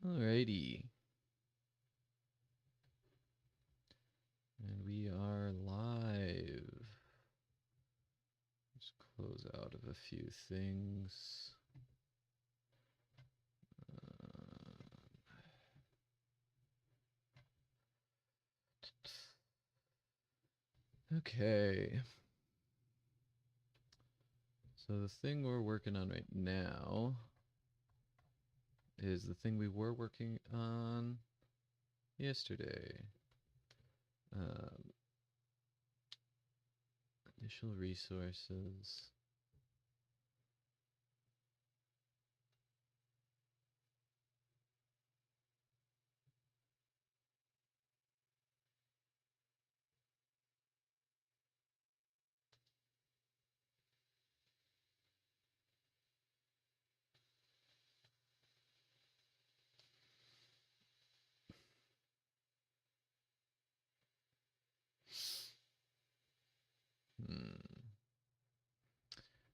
Alrighty. And we are live. Just close out of a few things. Okay. So the thing we're working on right now is the thing we were working on yesterday. Initial resources.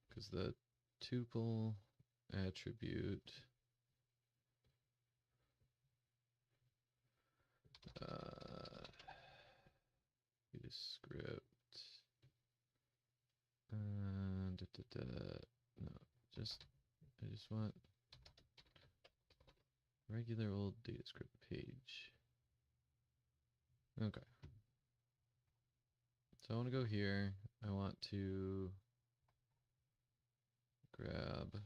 Because the tuple attribute need a script. No, I just want regular old data script page. Okay. So I want to go here. I want to grab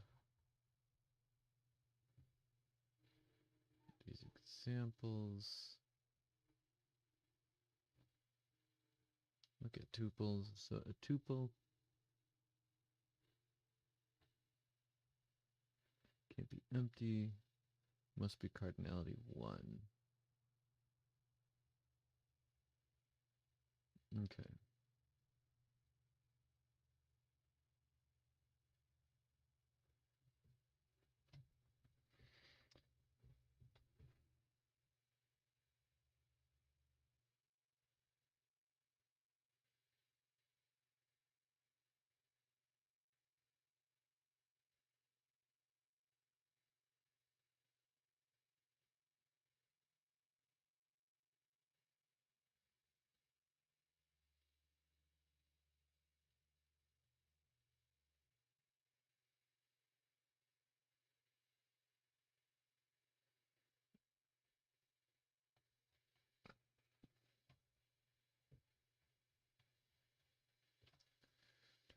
these examples. Look at tuples. So a tuple can't be empty. Must be cardinality 1. Okay.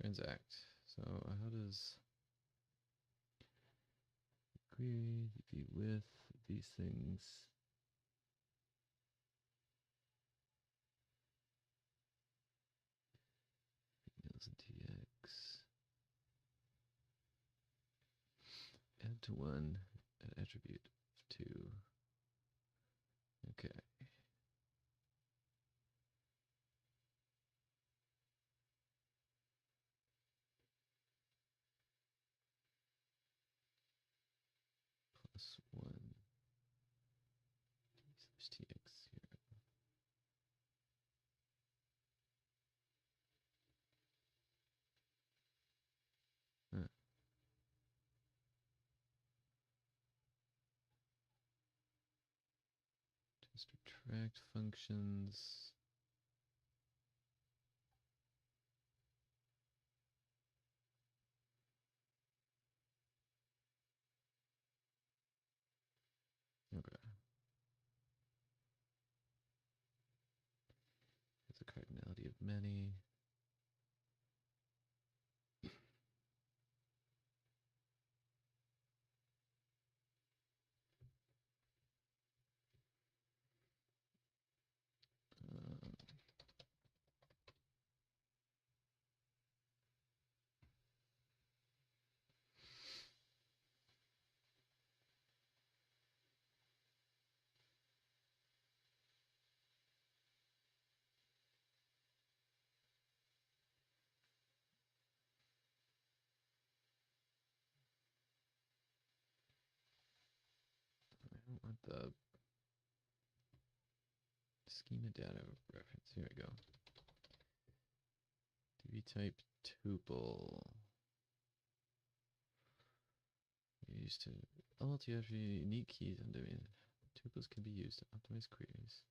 Transact. So how does query be with these things? Emails and TX. Add to 1, an attribute of 2. Okay. Plus 1. There's TX here. Huh. Just retract functions. Okay. It's a cardinality of many. I don't want the schema data reference. Here we go. DB type tuple. Used to all TTRPG unique keys on demand. Tuples can be used to optimize queries.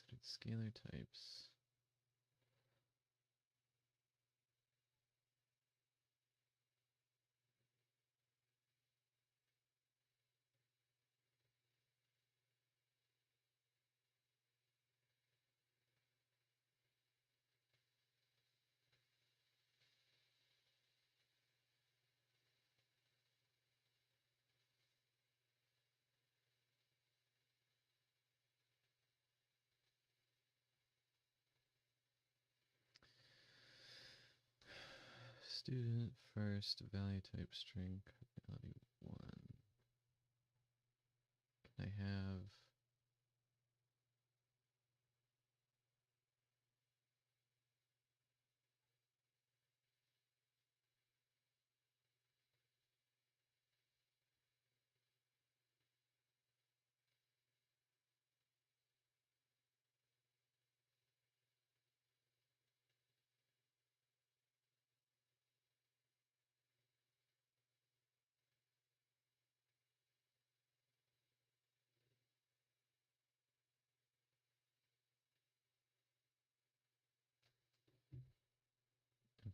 Considered scalar types. Student first value type string cardinality 1. Can I have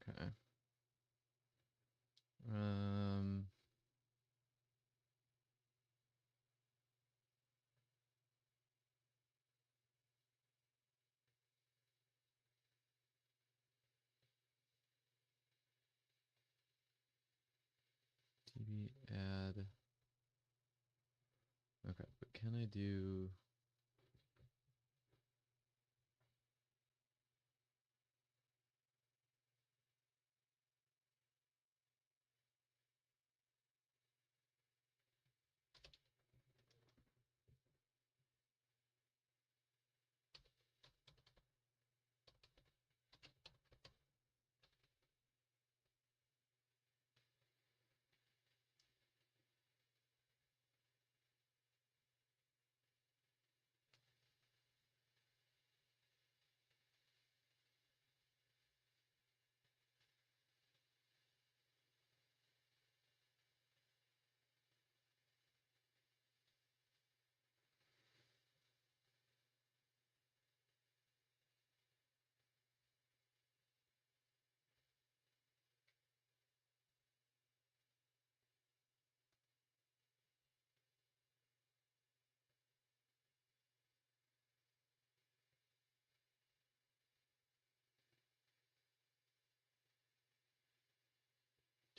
okay. DB add. Okay, but can I do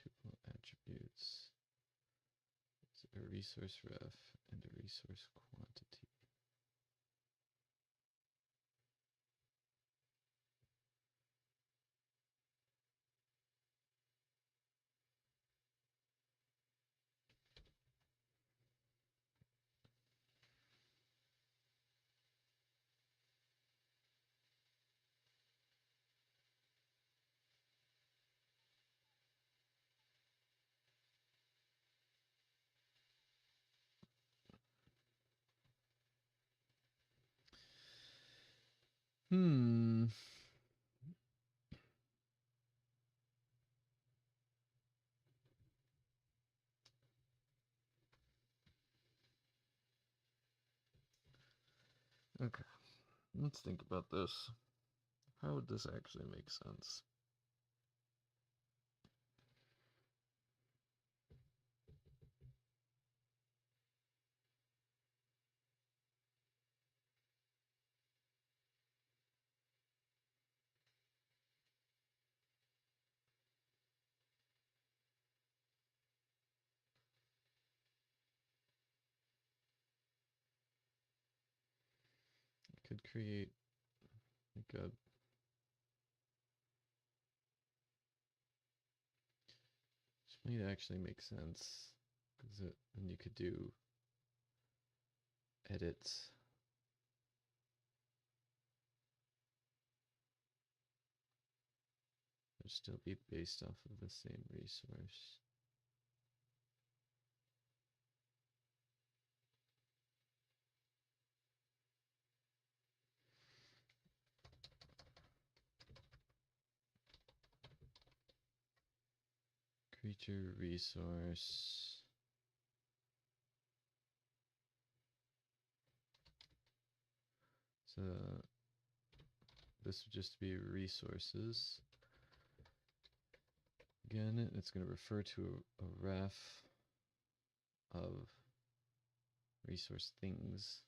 tuple attributes? It's a resource ref and a resource quantity. Hmm. Okay. Let's think about this. How would this actually make sense? could create like a which might actually make sense because then you could do edits. It'd still be based off of the same resource. Creature resource. So this would just be resources. Again, it's going to refer to a ref of resource things.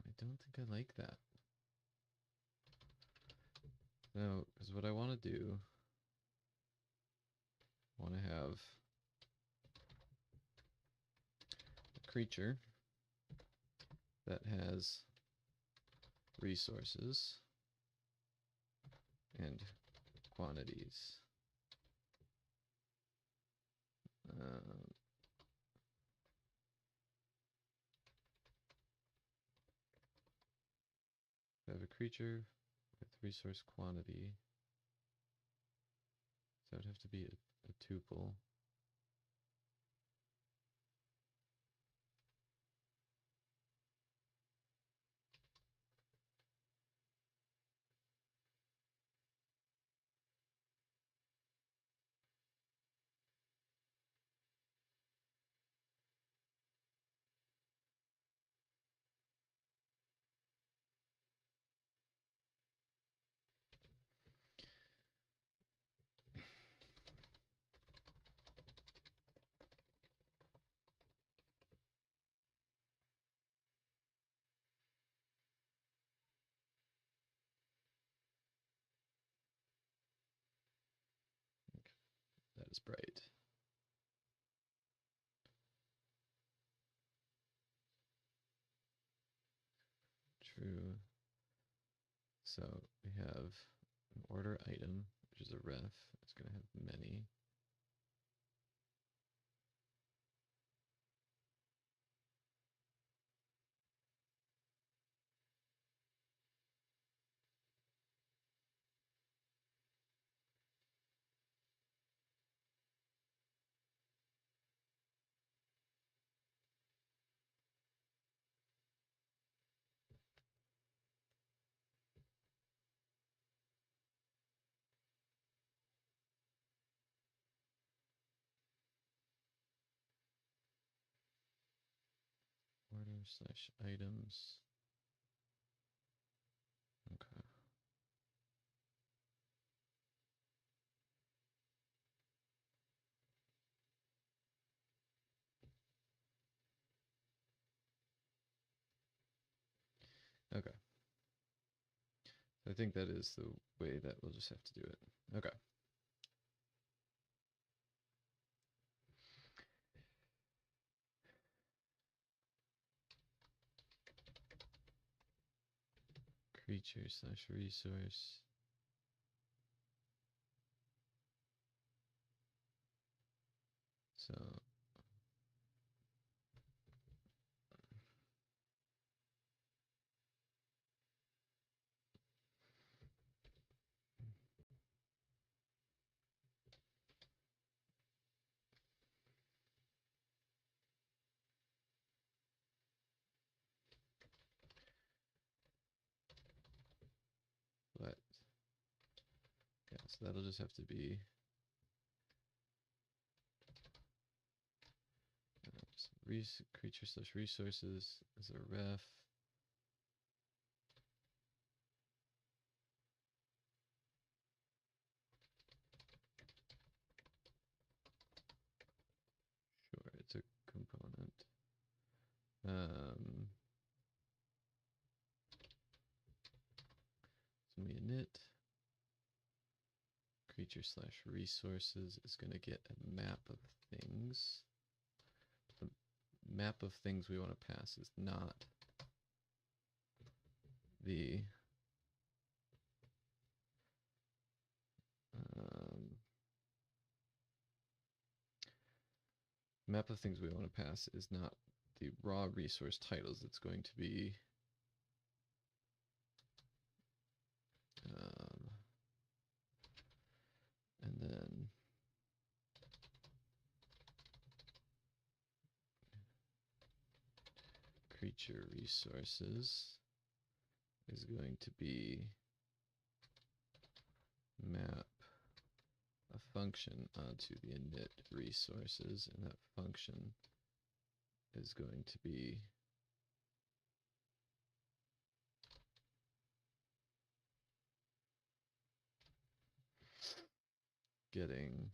I don't think I like that. No, because what I want to do, I want to have a creature that has resources and quantities. I have a creature with resource quantity. So it would have to be a tuple. That is bright. True. So we have an order item, which is a ref. It's going to have many. Order/items. Okay. Okay. I think that is the way that we'll just have to do it. Okay. Creature/resource. So but yeah, so that'll just have to be creature/resources is a ref. Sure, it's a component. It's gonna be init creature slash resources is going to get a map of things. The map of things we want to pass is not the map of things we want to pass is not the raw resource titles. It's going to be and then creature resources is going to be map a function onto the init resources, and that function is going to be getting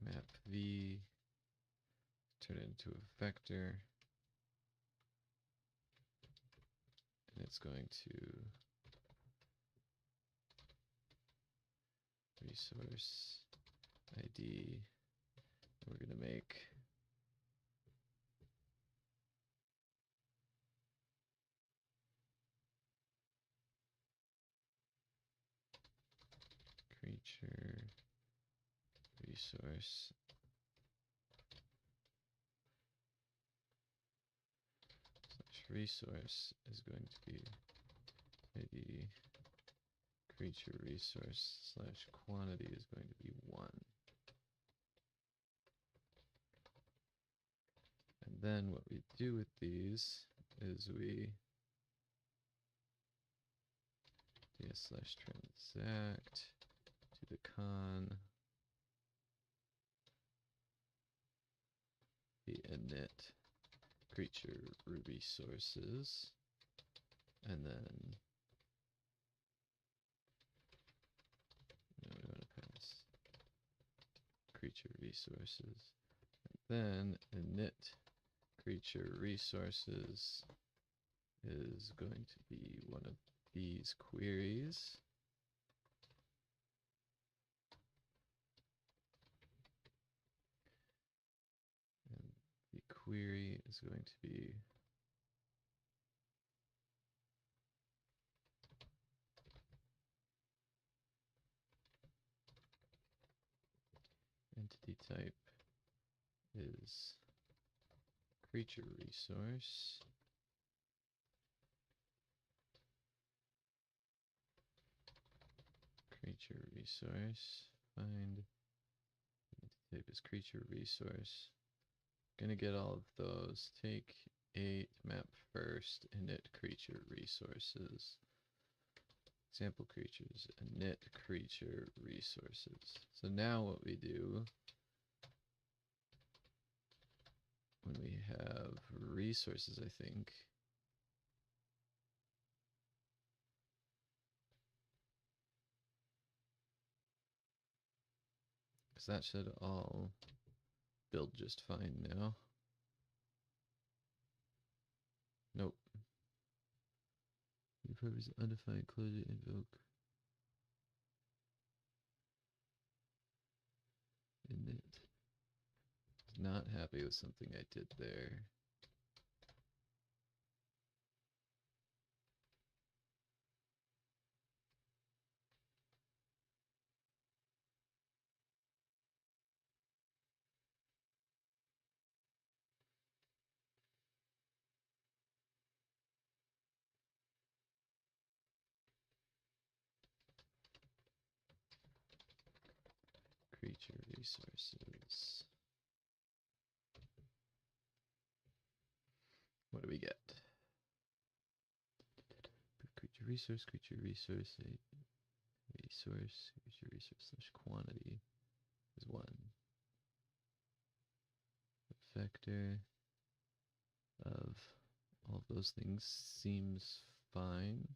map v, turn it into a vector, and it's going to resource ID. We're going to make creature resource slash resource is going to be ID creature resource slash quantity is going to be 1. And then what we do with these is we slash transact to the con the init creature resources, and then we want to pass creature resources, and then init creature resources is going to be one of these queries. And the query is going to be entity type is creature resource. Creature resource, find type is creature resource. Gonna get all of those. Take 8, map first, init creature resources. Example creatures, init creature resources. So now what we do when we have resources, I think, because that should all build just fine now. Nope. New purpose undefined Clojure invoke. Init. Not happy with something I did there. Creature resources. What do we get? Creature resource, creature resource, creature resource slash quantity is 1. The vector of all of those things seems fine.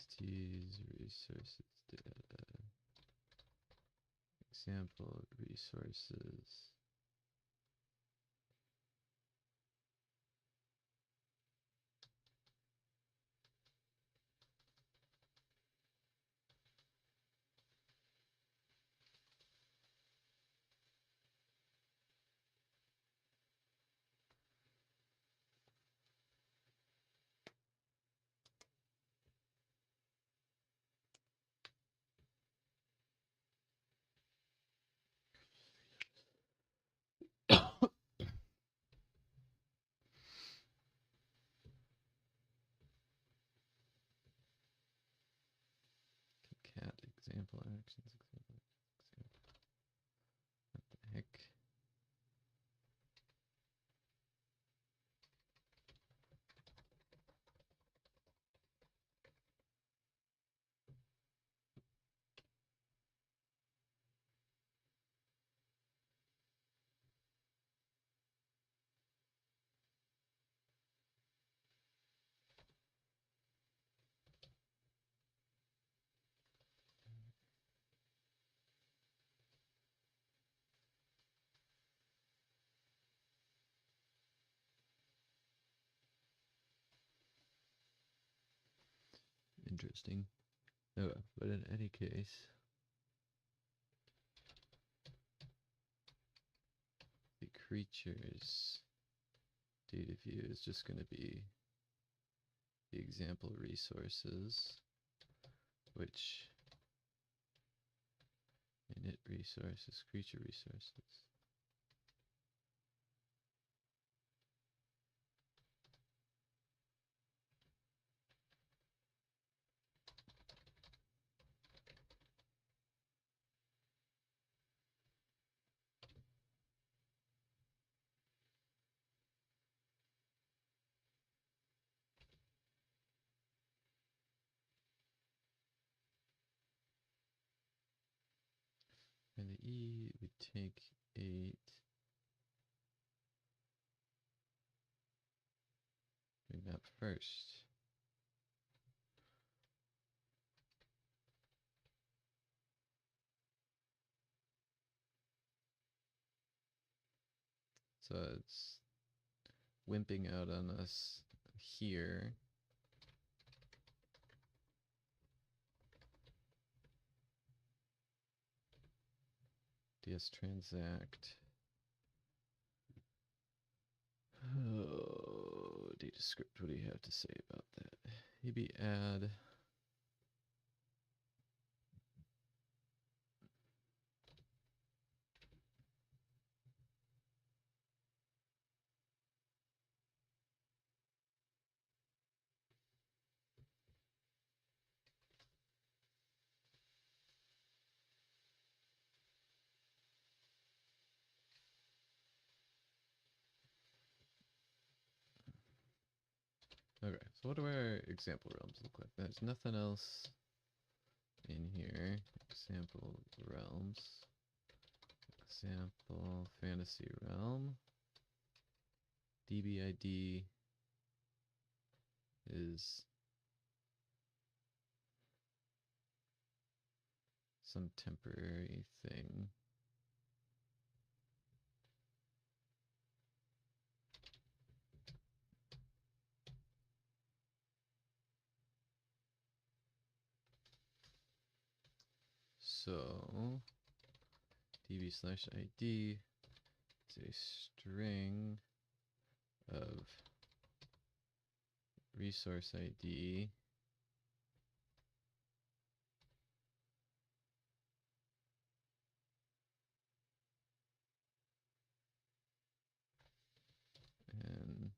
entities, resources, data, example, resources. Cat example actions, example. What the heck? Interesting. Oh, but in any case, the creature's data view is just going to be the example resources, which init resources, creature resources. And the E would take 8. We map first. So it's wimping out on us here. DS transact. Oh, data script, what do you have to say about that? Maybe add. Okay, so what do our example realms look like? There's nothing else in here. Example realms. Example fantasy realm. DBID is some temporary thing. So db/id is a string of resource ID and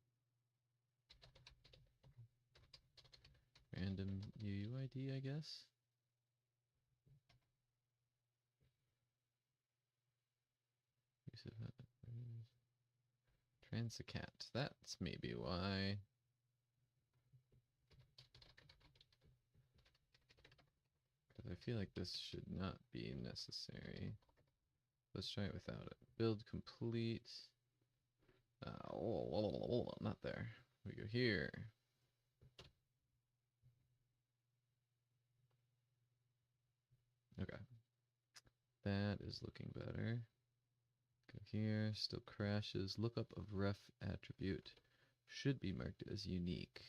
random UUID, I guess. Transicat, that's maybe why. Because I feel like this should not be necessary. Let's try it without it. Build complete. Not there. We go here. That is looking better. Go here, still crashes. Lookup of ref attribute should be marked as unique.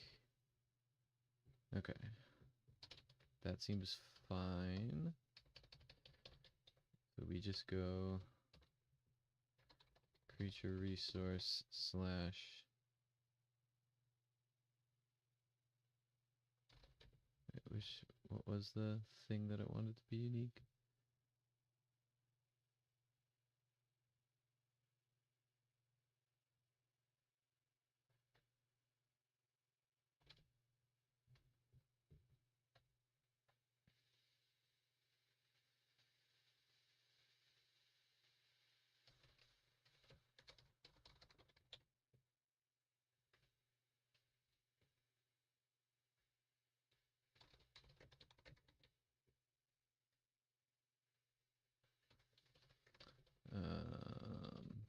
Okay. That seems fine. So we just go creature resource slash what was the thing that it wanted to be unique?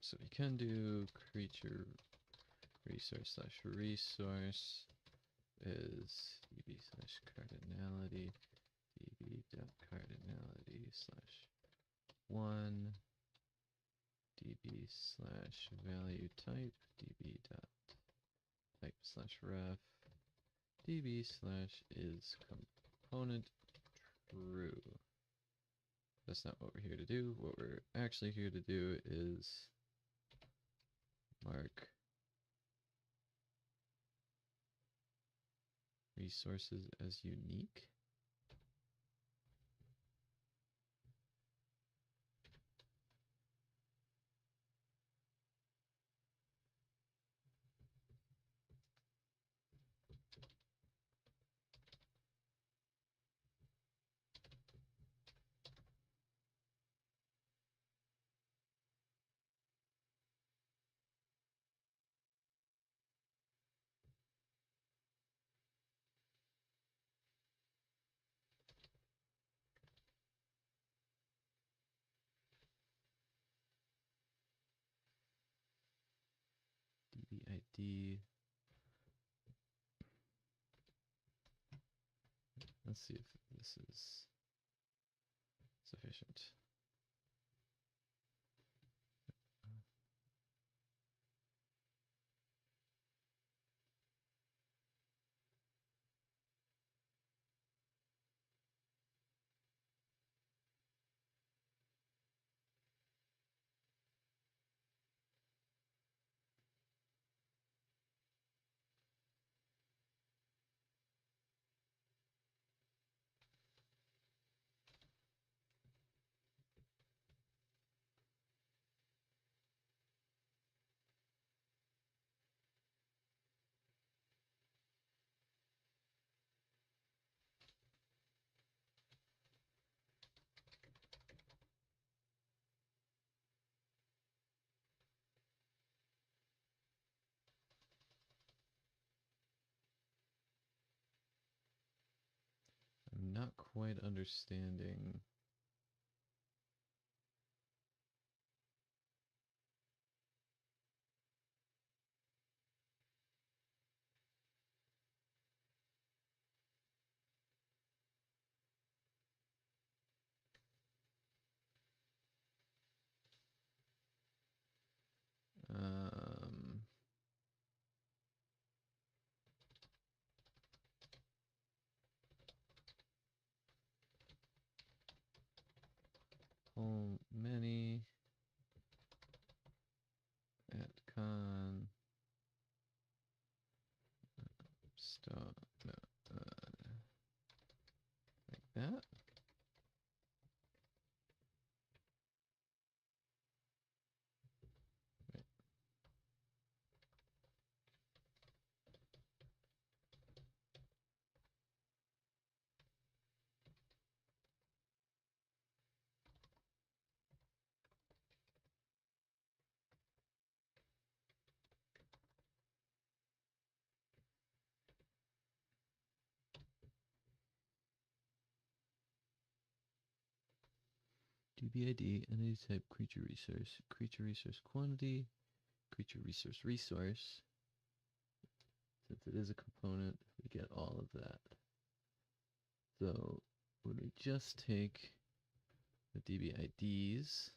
So we can do creature resource slash resource is db slash cardinality db.cardinality slash 1 db slash value type db.type slash ref db slash is component true. That's not what we're here to do. What we're actually here to do is mark resources as unique. dbid. Let's see if this is sufficient. I'm not quite understanding. Many at con stop no, like that. Right. dbid entity type creature resource quantity, creature resource. Since it is a component, we get all of that. So when we just take the DB IDs.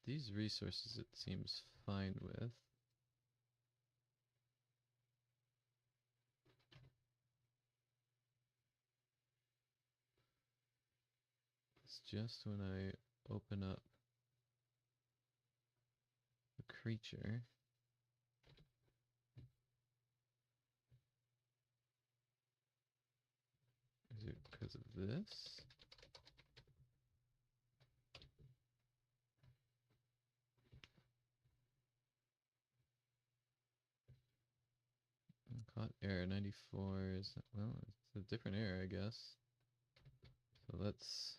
These resources it seems fine with. It's just when I open up the creature. Is it because of this? Caught error 94 is, well, it's a different error, I guess. So let's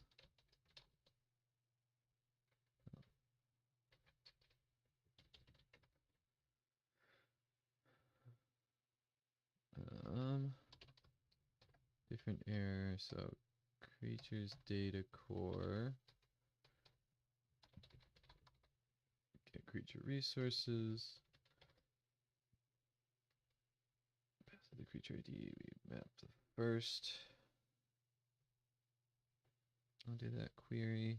different error. So creatures data core, get creature resources, pass the creature ID, we map the first. I'll do that query.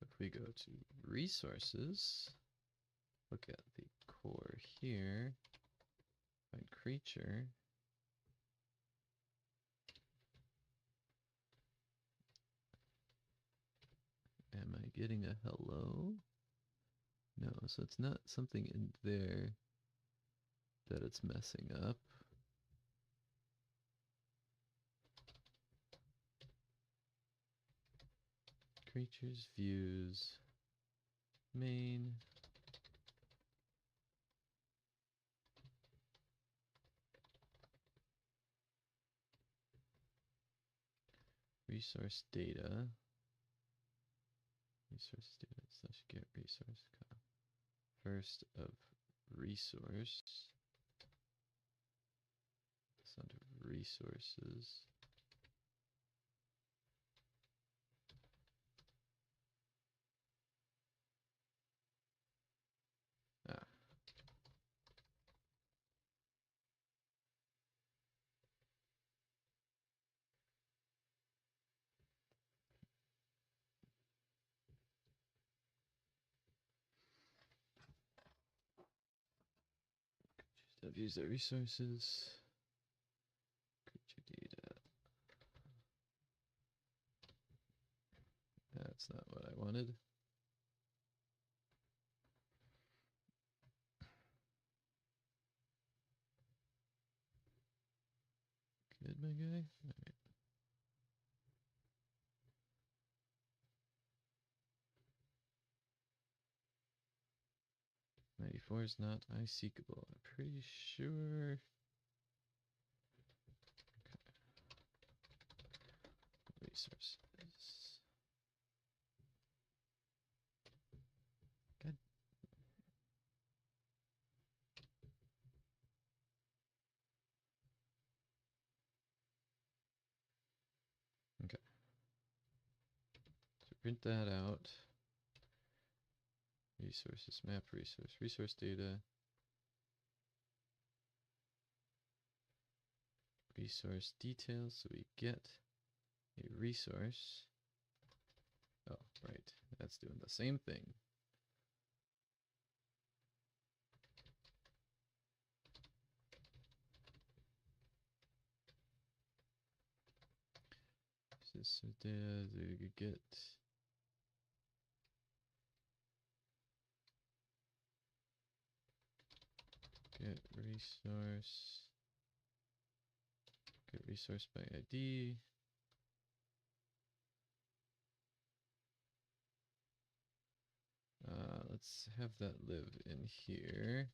If we go to resources, look at the core here, find creature. Am I getting a hello? No, so it's not something in there that it's messing up. Creatures, views, main. Resource data. Resource data slash get resource. First of resource. It's under resources. Ah. I've used the resources. Creature data. That's not what I wanted. Good, my guy. All right. 94 is not iSeekable. I'm pretty sure. Okay. Resources. Good. Okay. So print that out. Resources, map resource data. Resource details, so we get a resource. Oh, right, that's doing the same thing. This is data, we get get resource by ID. Let's have that live in here.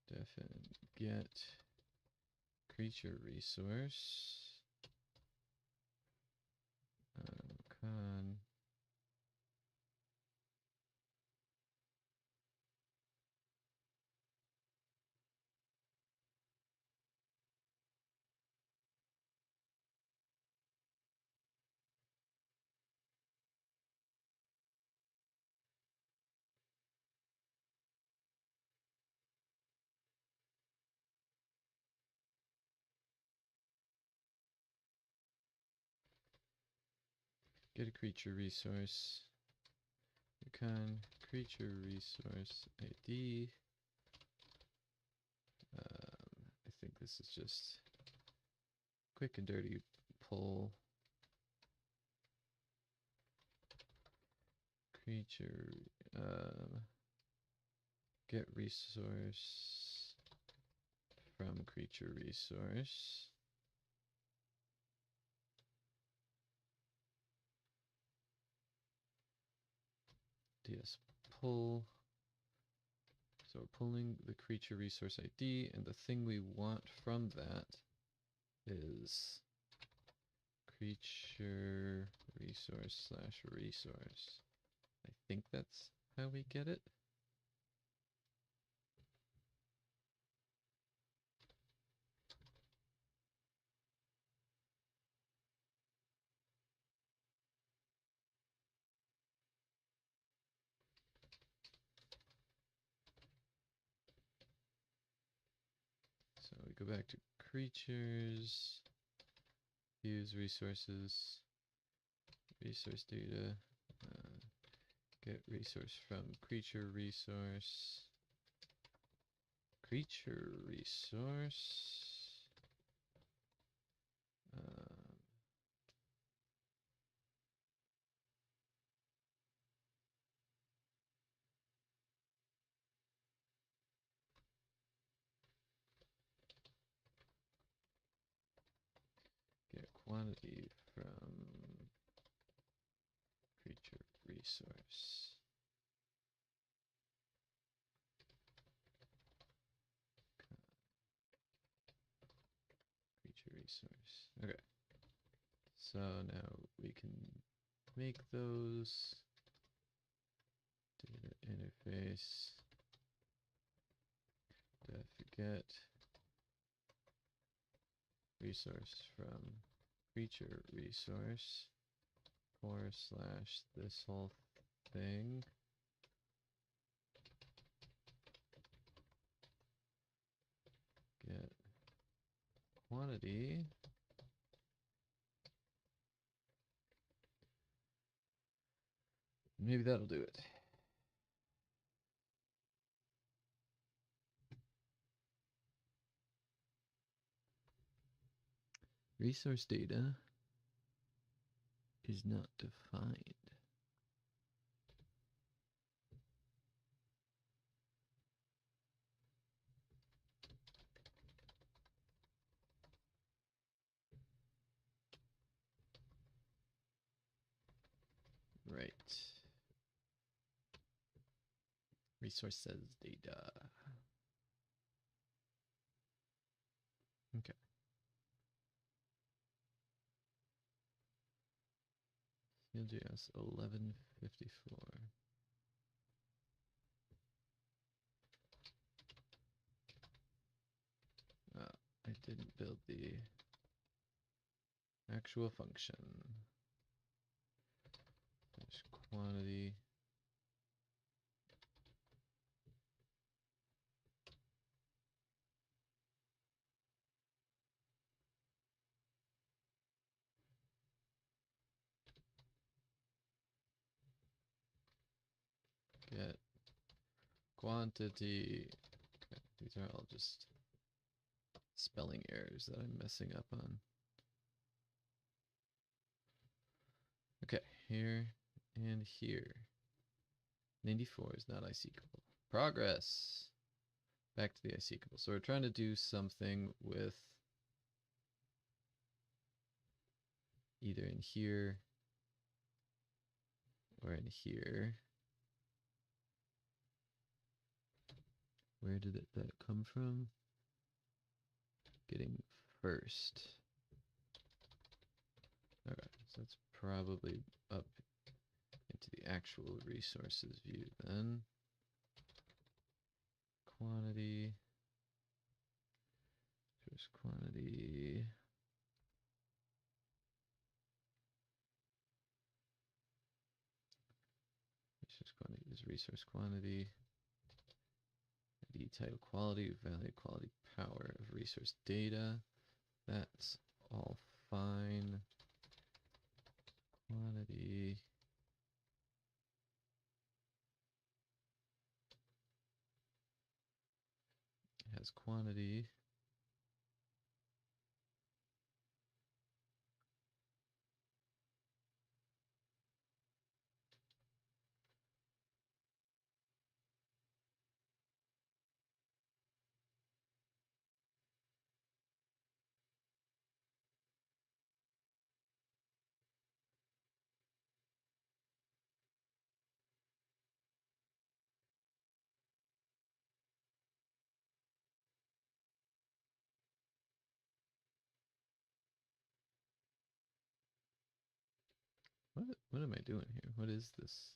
Def and get creature resource. Con. Get a creature resource. Con creature resource ID. I think this is just quick and dirty pull. Creature, get resource from creature resource. DS pull. So we're pulling the creature resource ID, and the thing we want from that is creature resource / resource. I think that's how we get it. So we go back to creatures, use resources, resource data, get resource from creature resource, creature resource, get quantity from creature resource. Creature resource. Okay. So now we can make those data interface def get resource from creature resource / this whole thing. Get quantity maybe that'll do it. Resource data is not defined. Right. Resource says data. Okay. CLJS 1154. I didn't build the actual function. There's quantity. Get quantity. Okay, these are all just spelling errors that I'm messing up on. Okay, here and here. 94 is not IC-able. Progress! Back to the IC-able. So we're trying to do something with either in here or in here. Where did that come from? Getting first. Okay, so that's probably up into the actual resources view then. Quantity. Resource quantity. Resource quantity is resource quantity. ID title quality, value quality power of resource data. That's all fine. Quantity. It has quantity. What am I doing here? What is this?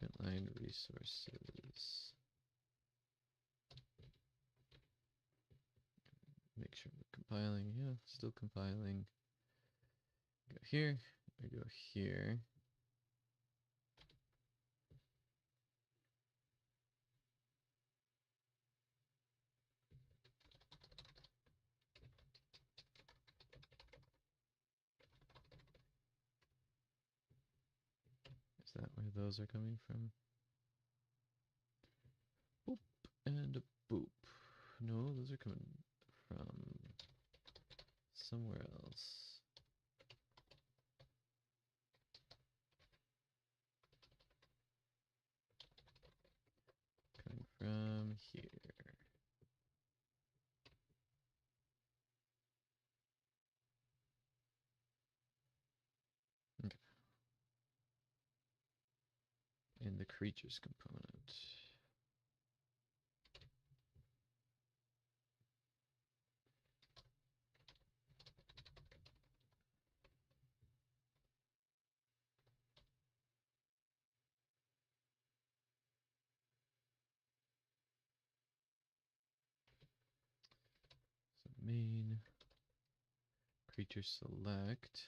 Printline resources. Make sure we're compiling. Yeah, still compiling. Go here. I go here. Is that where those are coming from? Boop and a boop. No, those are coming from somewhere else. Coming from here. Okay. In the creatures component. So main creature select.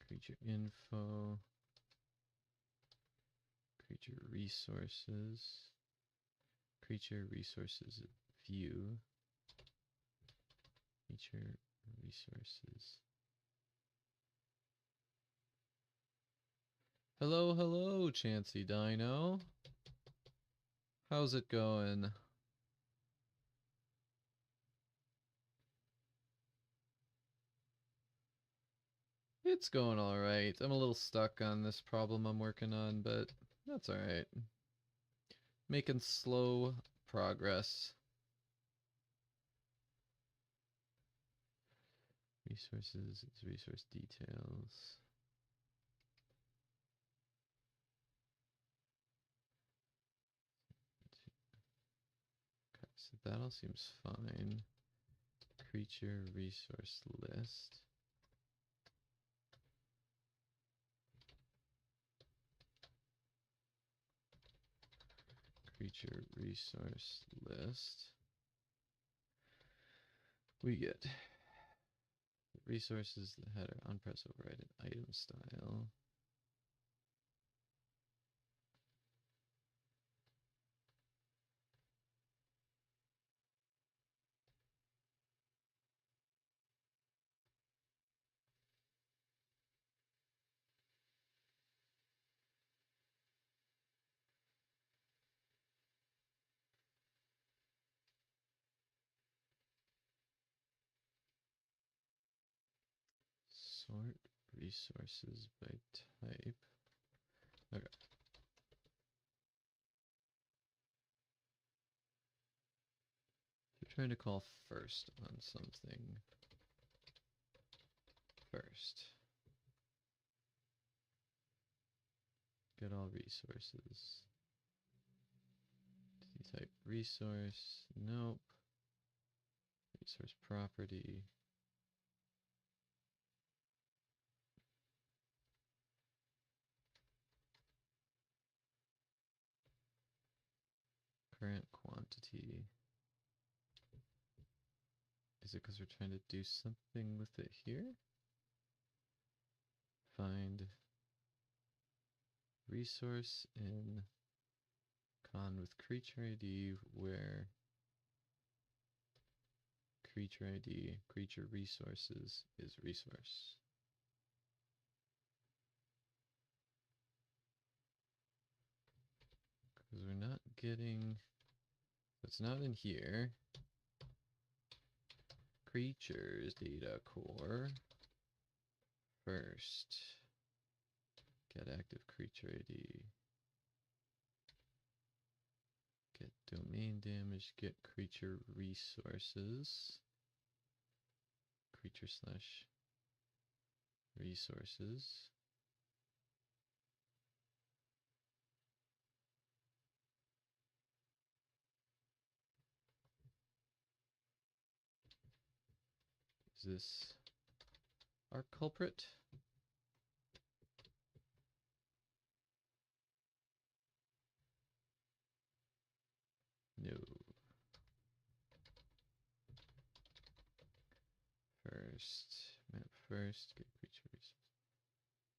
Creature info. Creature resources. Creature resources view. Creature resources. Hello, hello, Chancy Dino. How's it going? It's going alright. I'm a little stuck on this problem I'm working on, but that's alright. Making slow progress. Resources, it's resource details. Okay, so that all seems fine. Creature resource list. Creature resource list. We get resources, the header, on-press override, and item style. Sort resources by type. Okay. We're trying to call first on something. First. Get all resources. type resource. Nope. Resource property. Current quantity. Is it because we're trying to do something with it here? Find resource in con with creature ID where creature ID, creature resources is resource. Because we're not getting, it's not in here. Creatures data core first. Get active creature ID. Get domain damage, get creature resources. Creature slash resources. Is this our culprit? No. First, map first, get creature resources.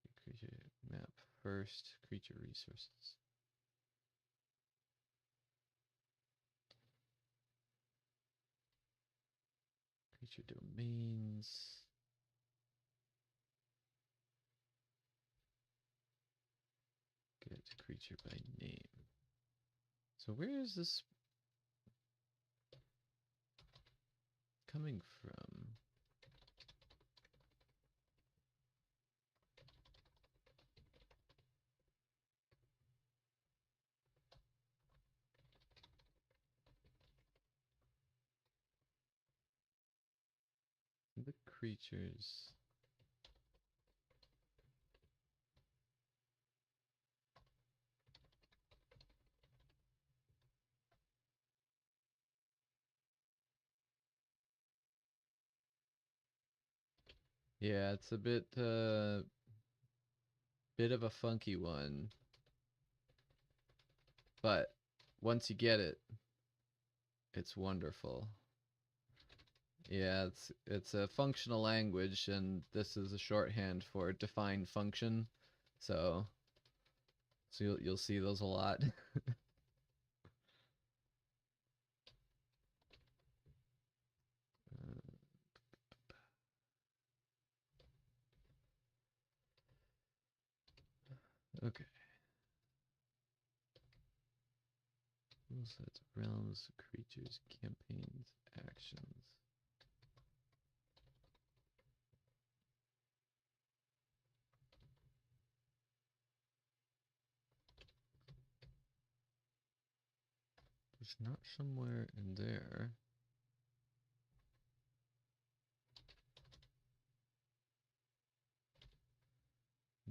Get creature map first, creature resources. Creature domains. Get creature by name. So where is this coming from? The creatures. Yeah, it's a bit of a funky one. But once you get it, it's wonderful. Yeah, it's a functional language, and this is a shorthand for defined function. So you'll see those a lot. Okay. Sets, realms, creatures, campaigns, actions. It's not somewhere in there.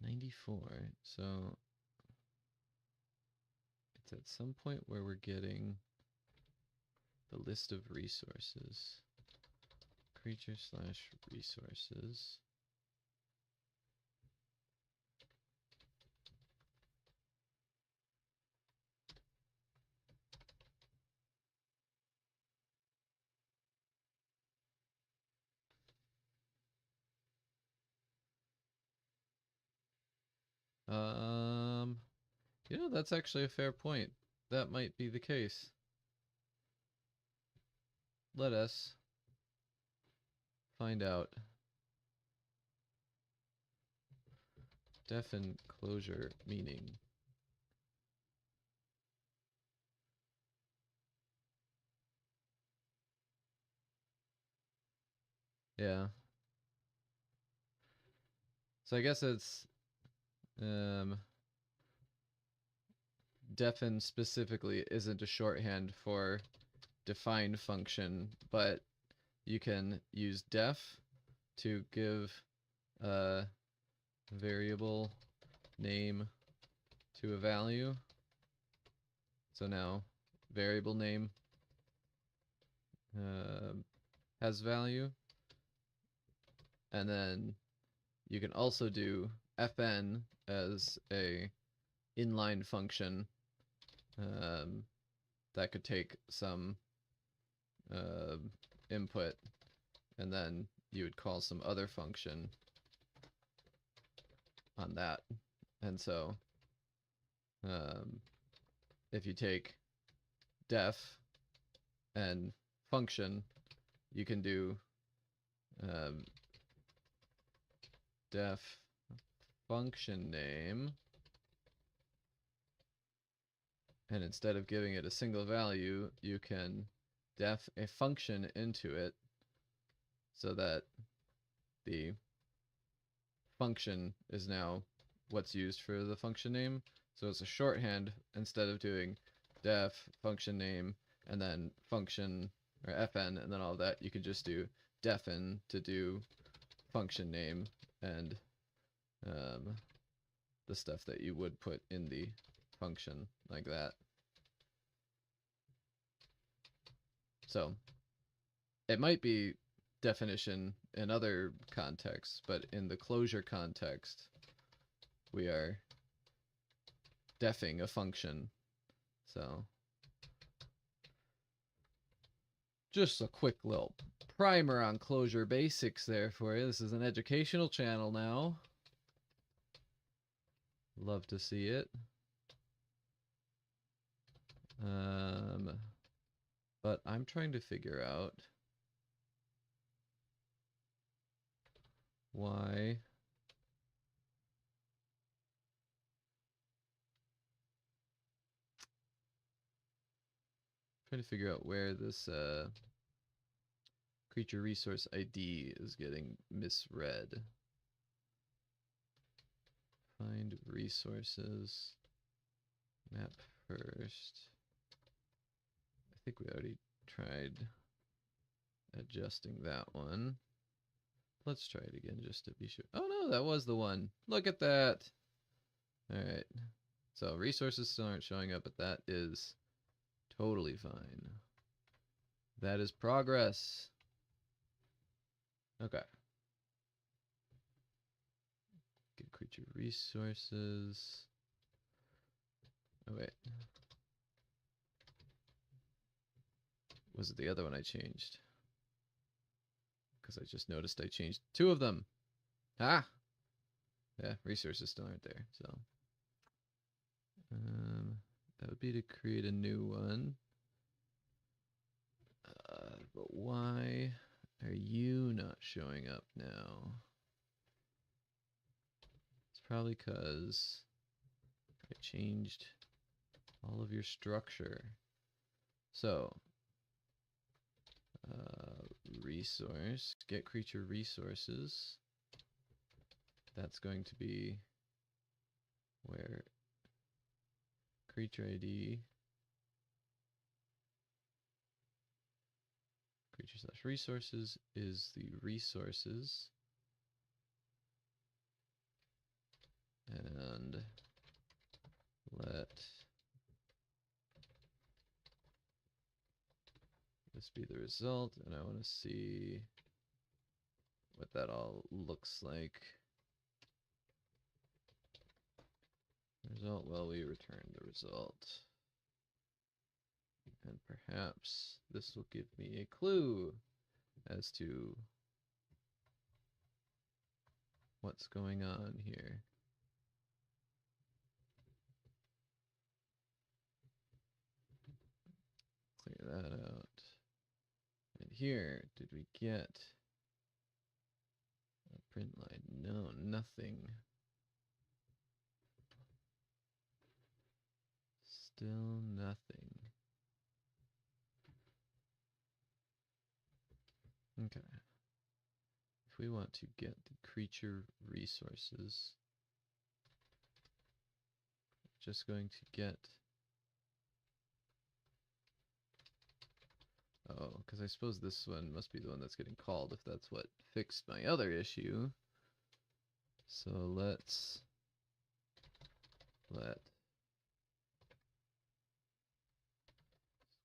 $94. So it's at some point where we're getting the list of resources. Creature slash resources. You know, that's actually a fair point. That might be the case. Let us find out. Def and Clojure meaning. Yeah. So I guess it's defin specifically isn't a shorthand for define function, but you can use def to give a variable name to a value. So now variable name has value. And then you can also do fn as a inline function that could take some input, and then you would call some other function on that. And so if you take def and function, you can do def function name, and instead of giving it a single value, you can def a function into it so that the function is now what's used for the function name. So it's a shorthand. Instead of doing def function name and then function or fn and then all that, you can just do defn to do function name and the stuff that you would put in the function, like that. So it might be definition in other contexts, but in the Clojure context, we are defing a function. So just a quick little primer on Clojure basics there for you. This is an educational channel now. Love to see it. But I'm trying to figure out why trying to figure out where this creature resource ID is getting misread. Find resources, map first. I think we already tried adjusting that one. Let's try it again just to be sure. Oh no, that was the one. Look at that. Alright. So resources still aren't showing up, but that is totally fine. That is progress. Okay. Get creature resources. Oh wait. Was it the other one I changed? Because I just noticed I changed 2 of them. Ah! Yeah, resources still aren't there, so. That would be to create a new one. But why are you not showing up now? It's probably because I changed all of your structure. So, resource, get creature resources. That's going to be where creature ID, creature slash resources is the resources. And let this be the result, and I want to see what that all looks like. Result, well, we return the result. And perhaps this will give me a clue as to what's going on here. Clear that out. And here, did we get a print line? No, nothing. Still nothing. Okay. If we want to get the creature resources, just going to get, oh, because I suppose this one must be the one that's getting called if that's what fixed my other issue. So let's let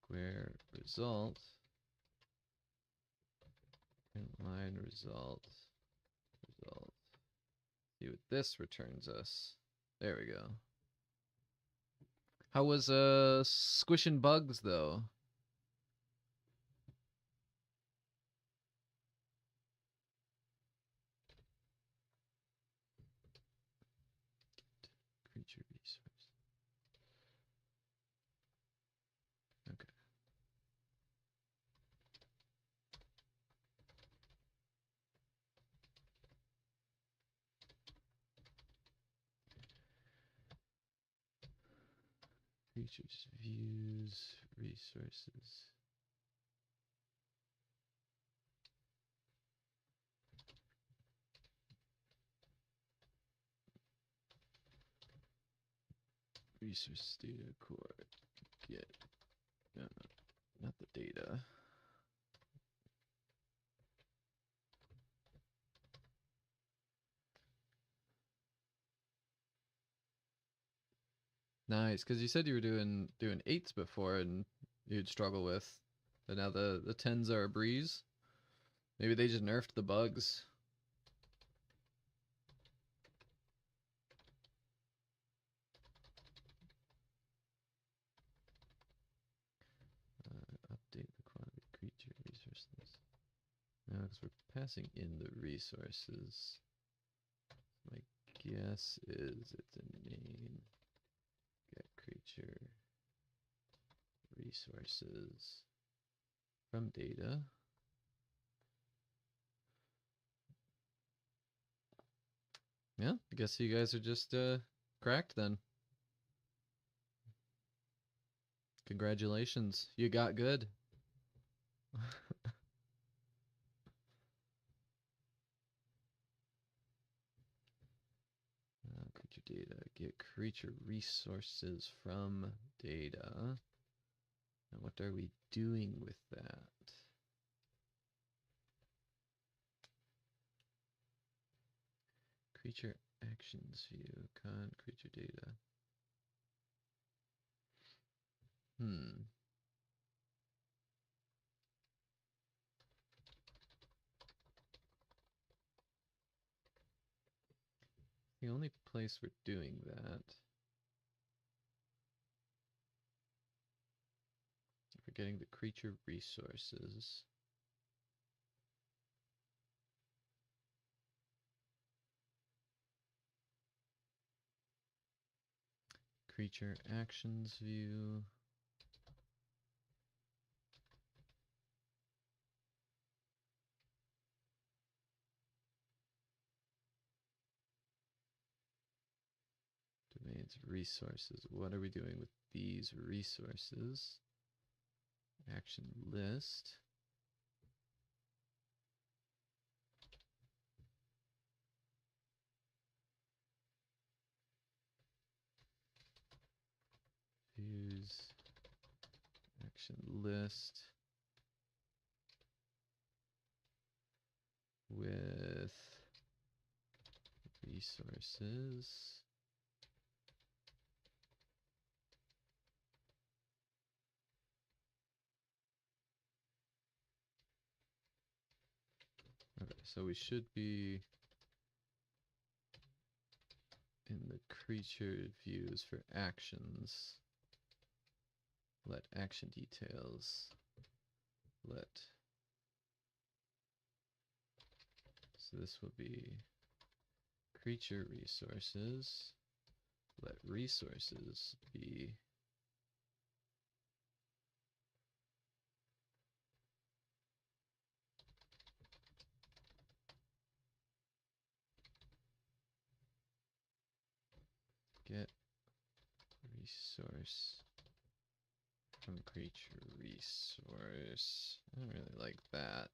square result, print line result, result. See what this returns us. There we go. How was squishing bugs though? Creature resource. Okay. Creatures, views, resources. Resource data core. Get. Not the data. Nice, because you said you were doing 8s before and you'd struggle with, but now the 10s are a breeze. Maybe they just nerfed the bugs. Update the quantity creature resources. No, because we're passing in the resources. My guess is it's a name. Get creature resources from data. Yeah, I guess you guys are just cracked then. Congratulations, you got good. Creature data, get creature resources from data. And what are we doing with that? Creature actions view, con creature data. The only place we're doing that, we're getting the creature resources. Creature actions view. Domains resources. What are we doing with these resources? Action list. Views. Action list. With resources. Okay, so we should be in the creature views for actions. Let action details. So this will be creature resources. Let resources be get resource from creature resource. I don't really like that.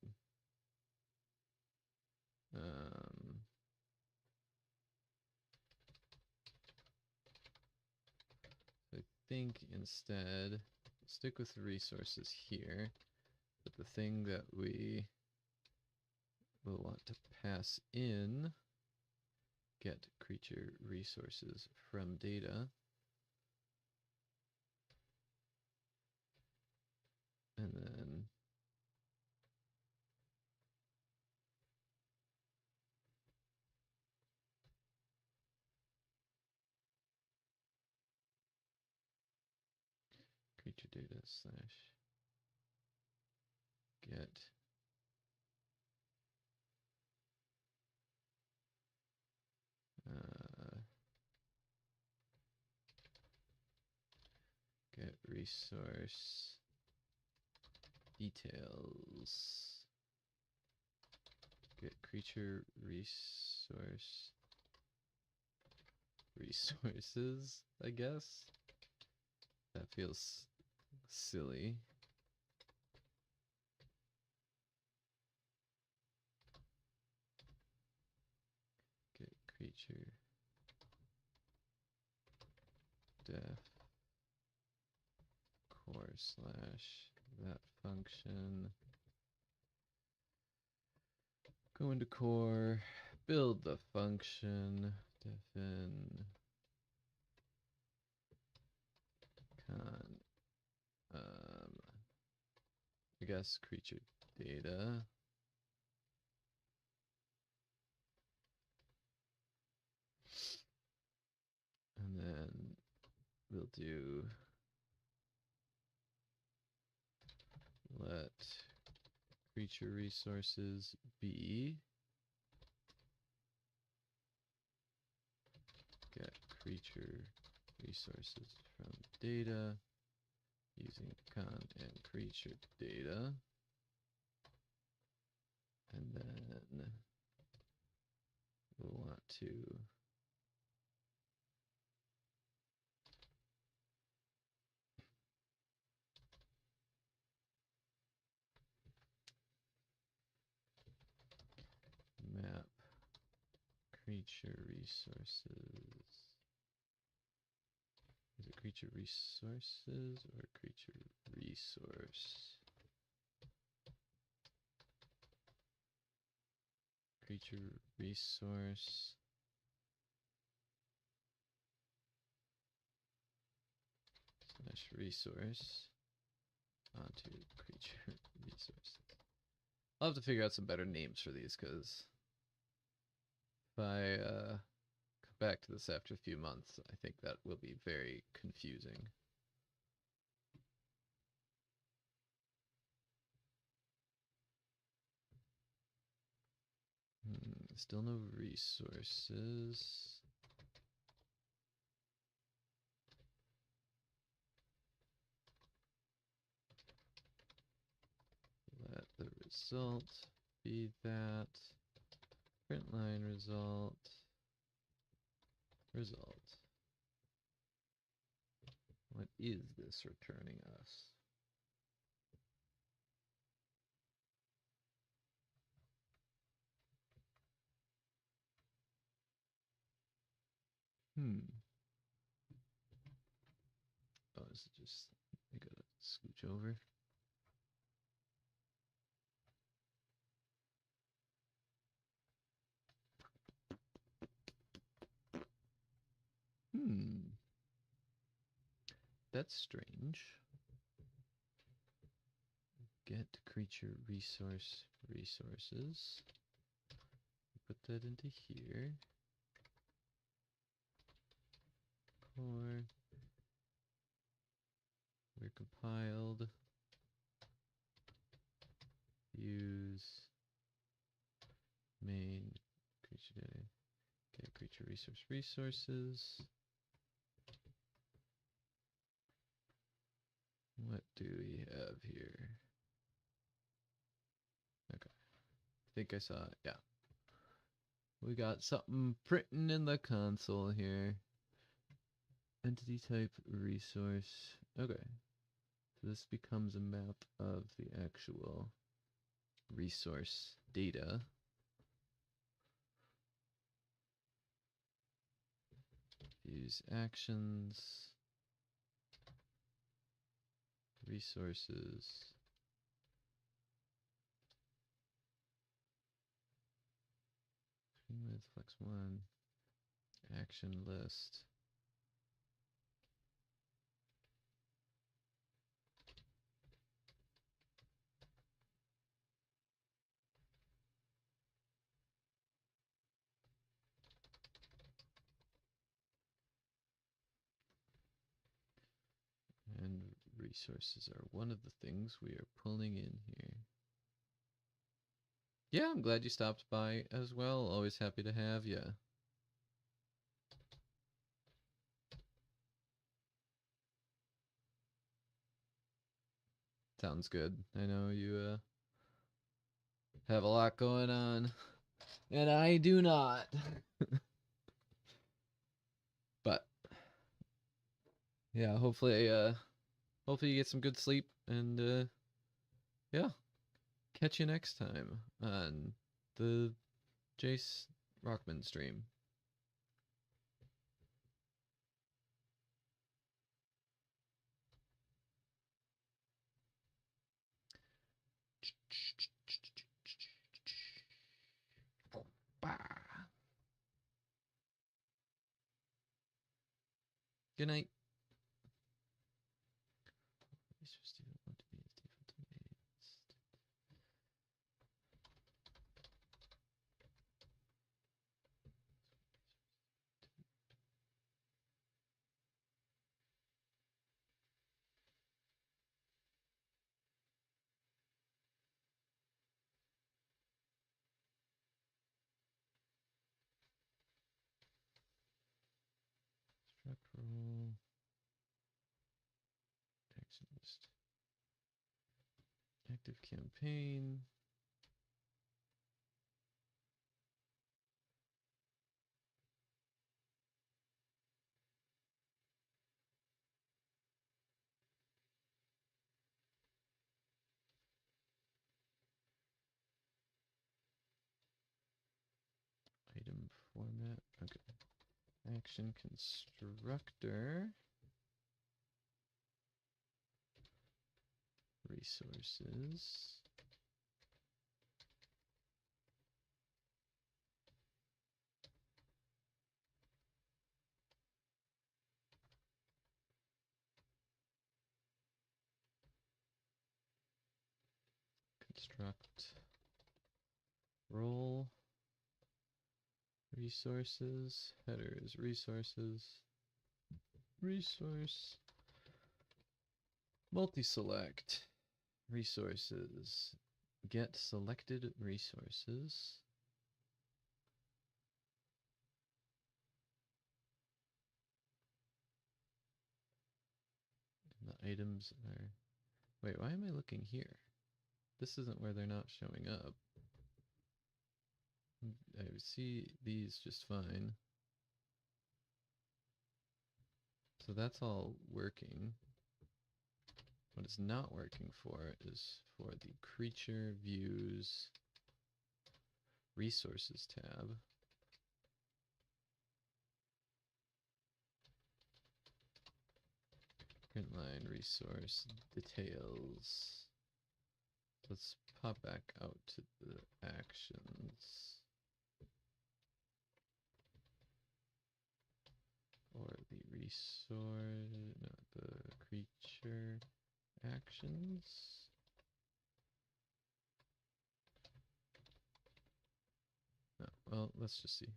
I think instead stick with the resources here, but the thing that we will want to pass in, get creature resources from data. creature data slash get get resource details. Get creature resources, I guess. That feels silly. Get creature def core slash that function. Go into core, build the function, define con, I guess creature data. And then we'll do let creature resources be get creature resources from data using con and creature data. And then we'll want to map creature resources. Is it creature resources or creature resource? Creature resource. Slash resource onto creature resources. I'll have to figure out some better names for these, because if I come back to this after a few months, I think that will be very confusing. Still no resources. Let the result be that. Print line result. Result. What is this returning us? Oh, is it just, I gotta scooch over. That's strange. Get creature resources. Put that into here. Core. We're compiled. Use main creature data. Get creature resources. What do we have here? Okay. I think I saw it. Yeah. We got something printing in the console here. Entity type resource. Okay. So this becomes a map of the actual resource data. Use actions. Resources. With flex 1. Action list. And Resources are one of the things we are pulling in here. Yeah, I'm glad you stopped by as well. Always happy to have you. Sounds good. I know you have a lot going on, and I do not. But yeah, hopefully you get some good sleep, and yeah, catch you next time on the Jace Rockman stream. Good night. Roll. Action list. Active campaign. Item format. Okay. Action constructor. Resources. Construct. Role. Resources. Headers. Resources. Resource. Multi-select. Resources. Get selected resources. And the items are... Wait, why am I looking here? This isn't where they're not showing up. I see these just fine. So that's all working. What it's not working for is for the creature views resources tab. Print line resource details. Let's pop back out to the actions. Or the resource, no, the creature actions. No, well, let's just see.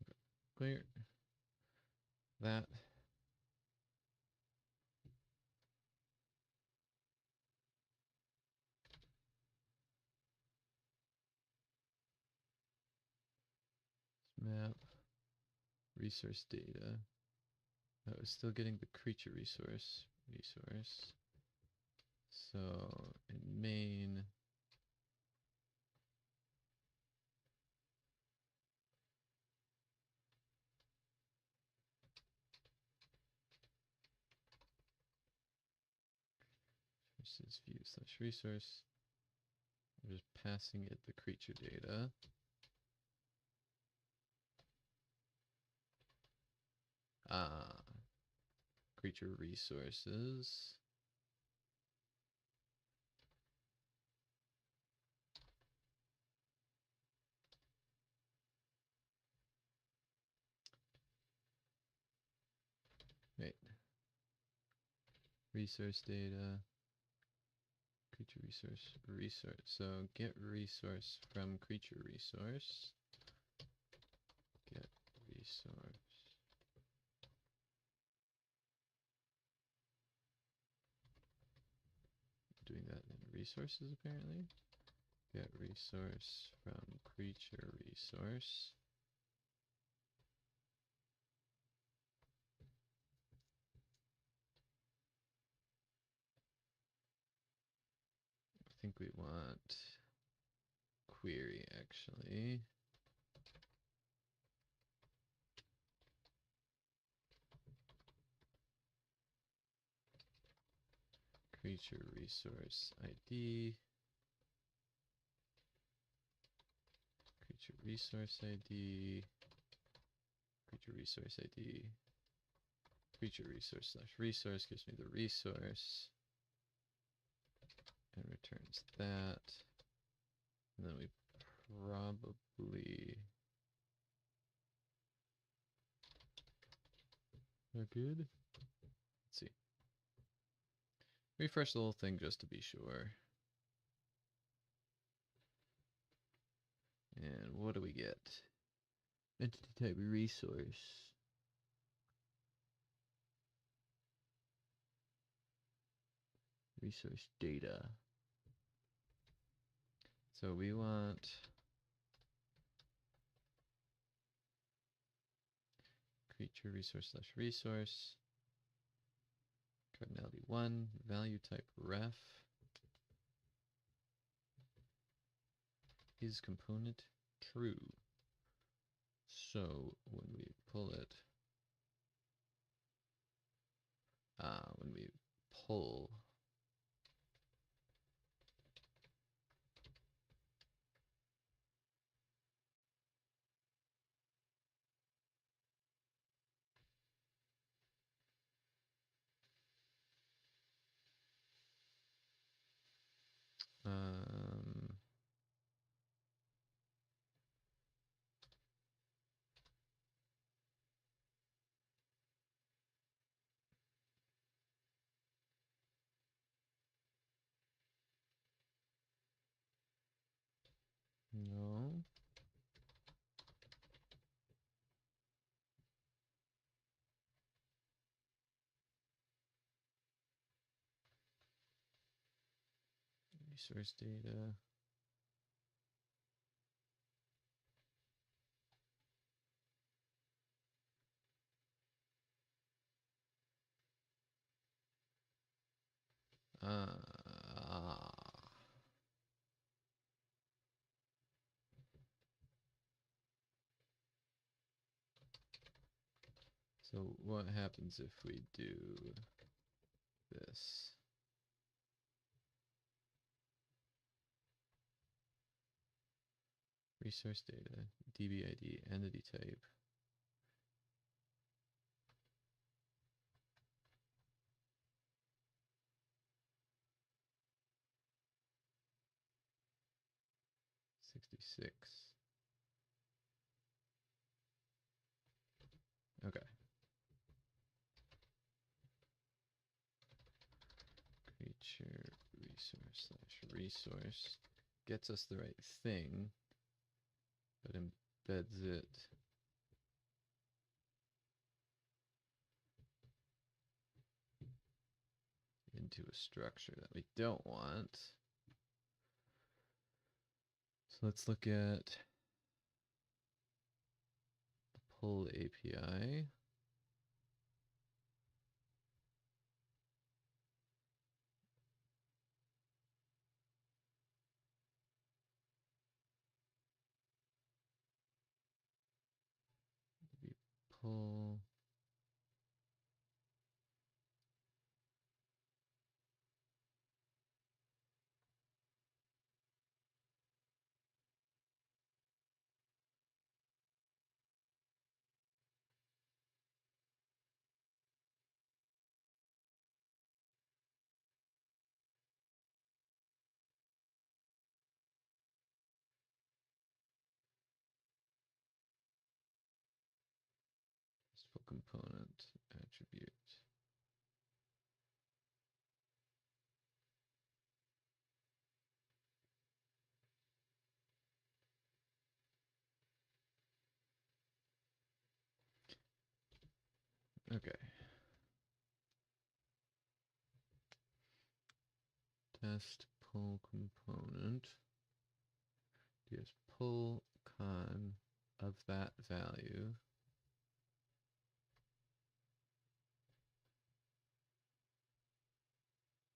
Okay. Clear that. Map resource data. Oh, it's still getting the creature resource. So in main, versus view slash resource. I'm just passing it the creature data. Creature resources. Wait. Resource data. Creature resource. So get resource from creature resource. Get resource. Doing that in resources apparently. Get resource from creature resource. I think we want query actually. Creature resource ID. Creature resource ID. Creature resource ID. Creature resource slash resource gives me the resource. And returns that. And then we probably are good. Let's see. Refresh the whole thing just to be sure. And what do we get? Entity type resource. Resource data. So we want creature resource slash resource. Cardinality 1, value type ref. Is component true? So when we pull it, when we pull no. Resource data. So what happens if we do this? Resource data, DB ID, entity type. $66. Okay. Creature resource slash resource gets us the right thing, but embeds it into a structure that we don't want. So let's look at the pull API. We pull component attribute. Okay. Test pull component. Just pull con of that value.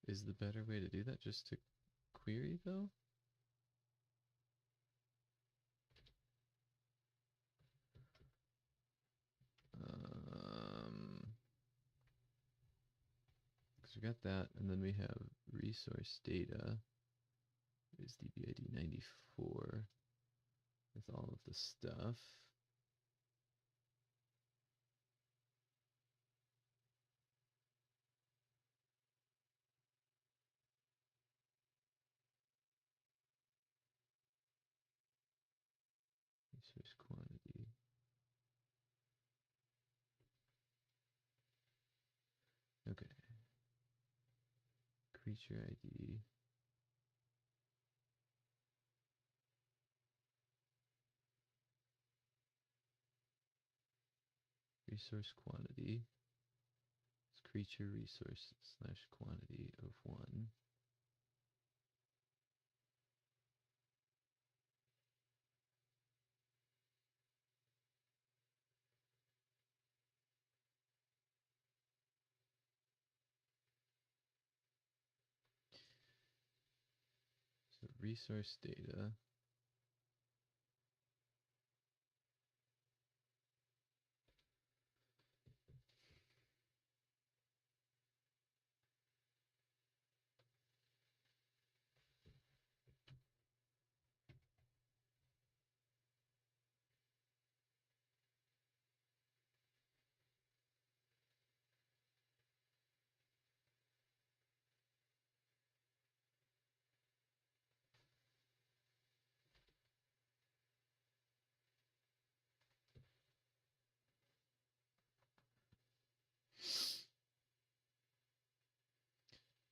Is the better way to do that just to query though? Because we got that, and then we have resource data is dbid 94 with all of the stuff. Resource quantity. Okay. Creature ID. Resource quantity. It's creature resource slash quantity of 1. So resource data.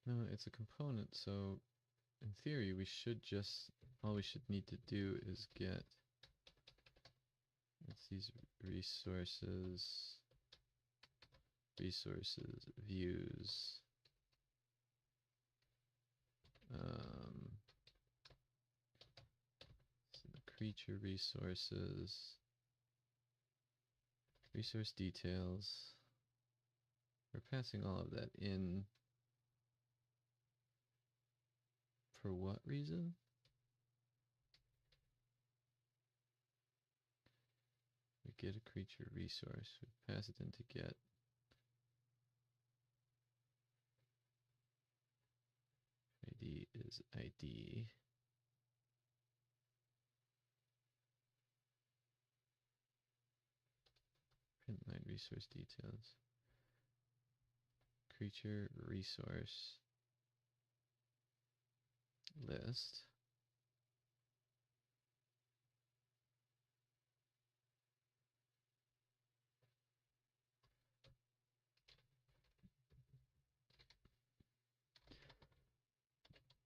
No, it's a component, so in theory we should just, all we should need to do is get, it's these resources, views, so the creature resources, resource details. We're passing all of that in for what reason? We get a creature resource, we pass it in to get ID is ID. Print line resource details. Creature resource list.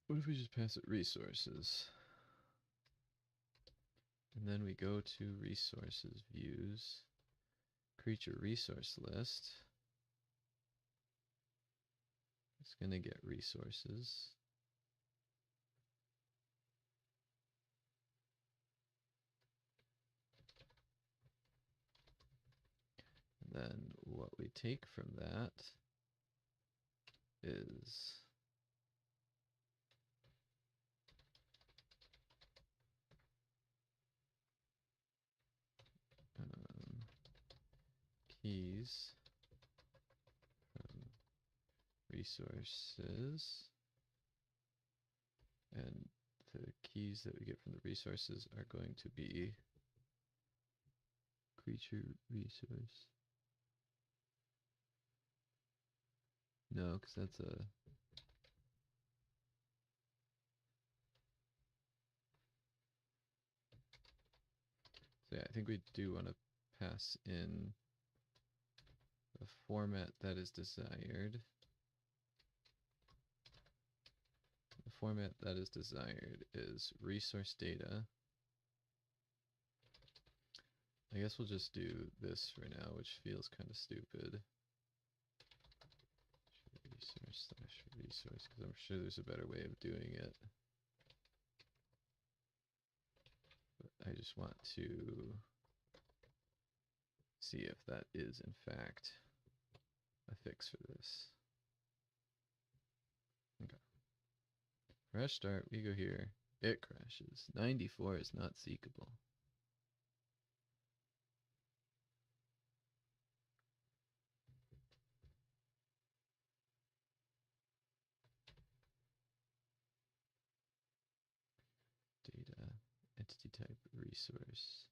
What if we just pass it resources? And then we go to resources views, creature resource list. It's going to get resources. And then what we take from that is keys from resources, and the keys that we get from the resources are going to be creature resource. No, because that's a... So yeah, I think we do want to pass in the format that is desired. The format that is desired is resource data. I guess we'll just do this for now, which feels kind of stupid. Resource, because I'm sure there's a better way of doing it. But I just want to see if that is in fact a fix for this. Okay. Fresh start, we go here. It crashes. 94 is not seekable. Data, entity type, resource.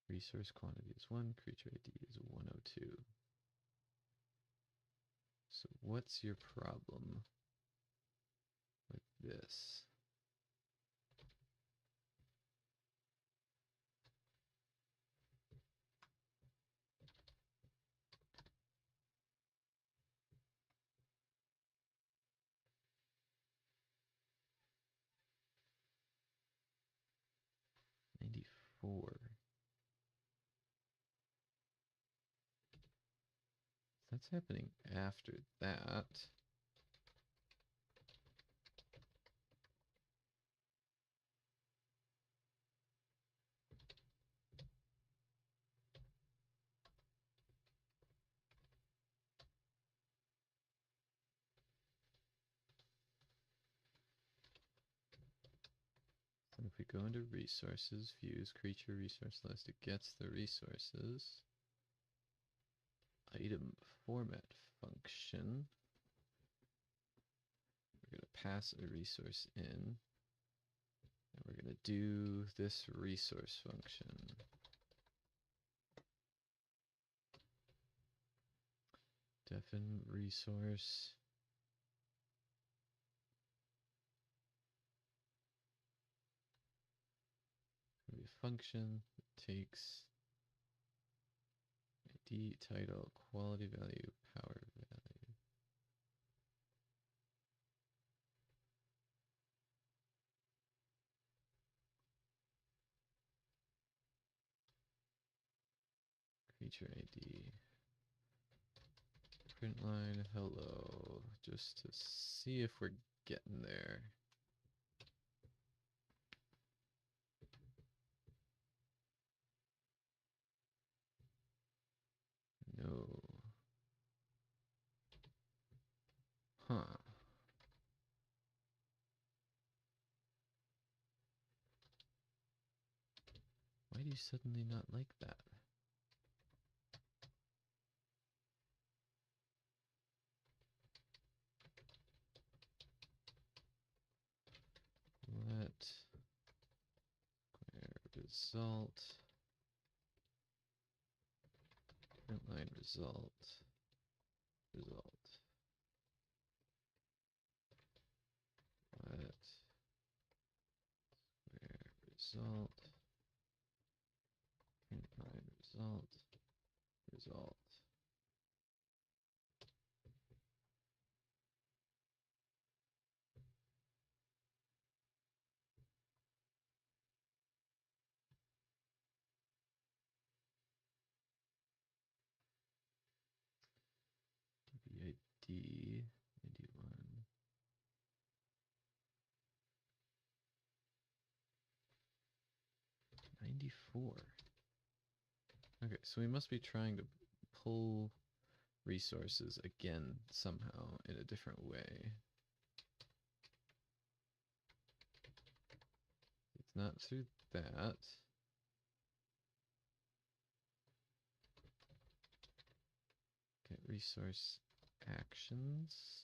Resource quantity is 1, creature ID is 102. So what's your problem with this? '94. That's happening after that. So if we go into resources, views, creature resource list, it gets the resources. Item format function. We're going to pass a resource in. And we're going to do this resource function. Define resource. Be a function that takes ID, title, quality value, power value. Creature ID. Print line, hello, just to see if we're getting there. No. Huh. Why do you suddenly not like that? Let result print line result let result print line result. VID 91. '94. Okay, so we must be trying to pull resources again somehow in a different way. It's not through that. Get resource actions.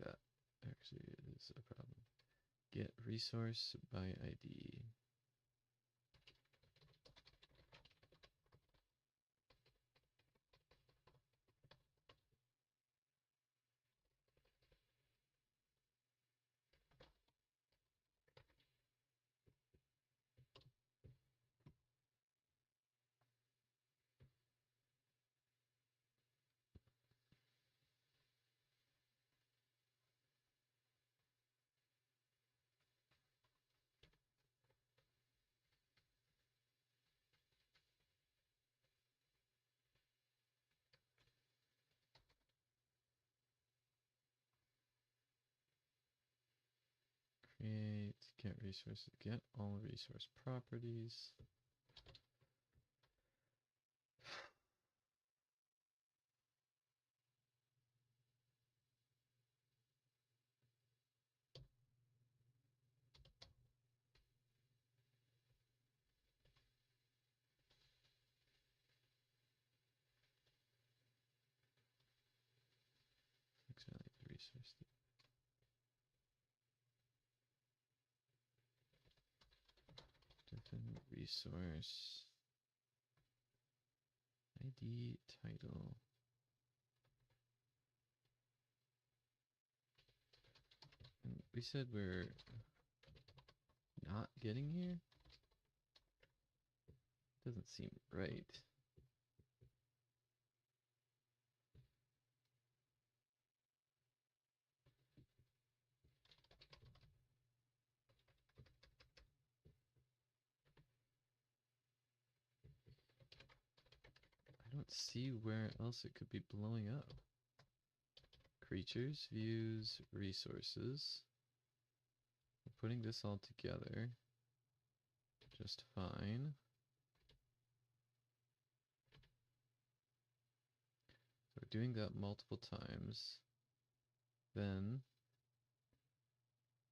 that actually is a problem. Get resource by ID. Create, get resources, get all resource properties. Functionality resource. Define resource. ID title. And we said we're not getting here? Doesn't seem right. I don't see where else it could be blowing up. Creatures, views, resources. We're putting this all together just fine. So we're doing that multiple times. Then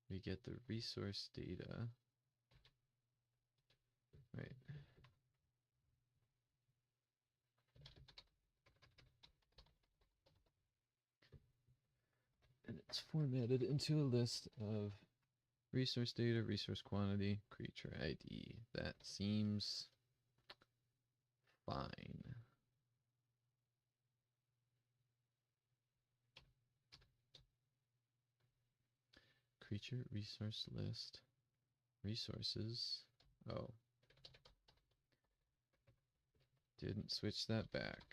we get the resource data. Right. And it's formatted into a list of resource data, resource quantity, creature ID. That seems fine. Creature resource list. Resources. Oh. Didn't switch that back.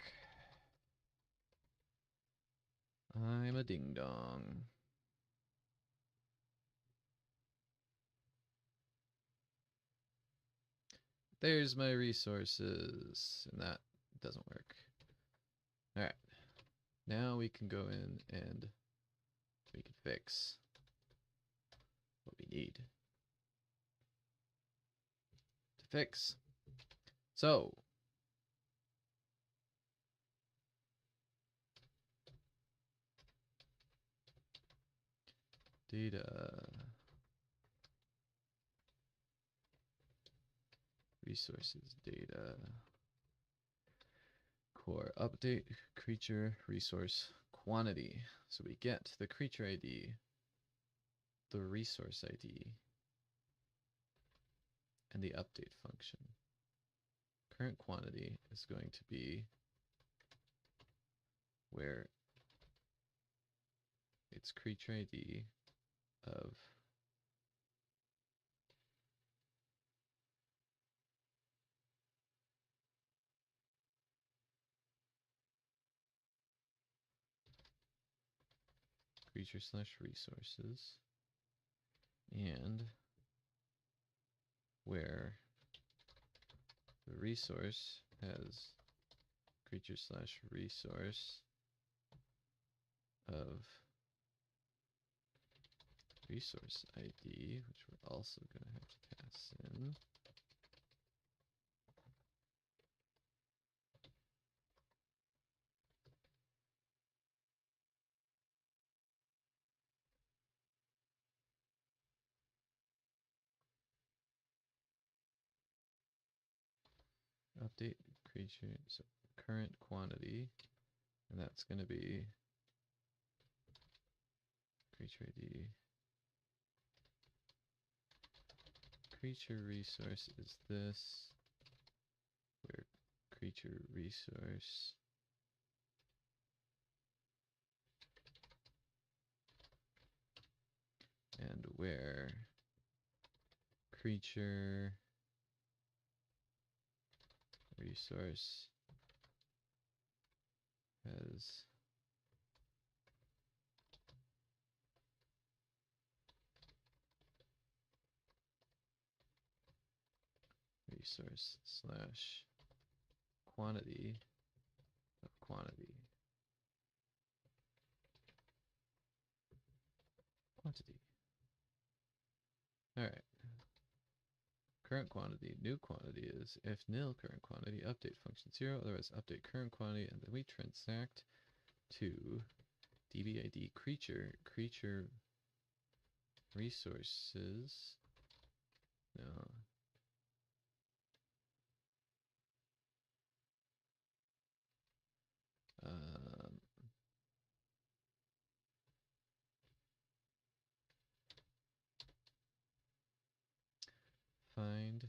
I'm a ding dong. There's my resources. And that doesn't work. Alright. Now we can go in and we can fix what we need to fix. So data resources data core update creature resource quantity. So we get the creature ID, the resource ID, and the update function. Current quantity is going to be where it's creature ID of creature slash resources, and where the resource has creature slash resource of resource ID, which we're also going to have to pass in. Update creature, so current quantity, and that's going to be creature ID. Creature resource is this, where creature resource and where creature resource has resource slash quantity of quantity. Alright. Current quantity, new quantity is if nil current quantity, update function 0, otherwise update current quantity, and then we transact to dbid creature resources. No. Find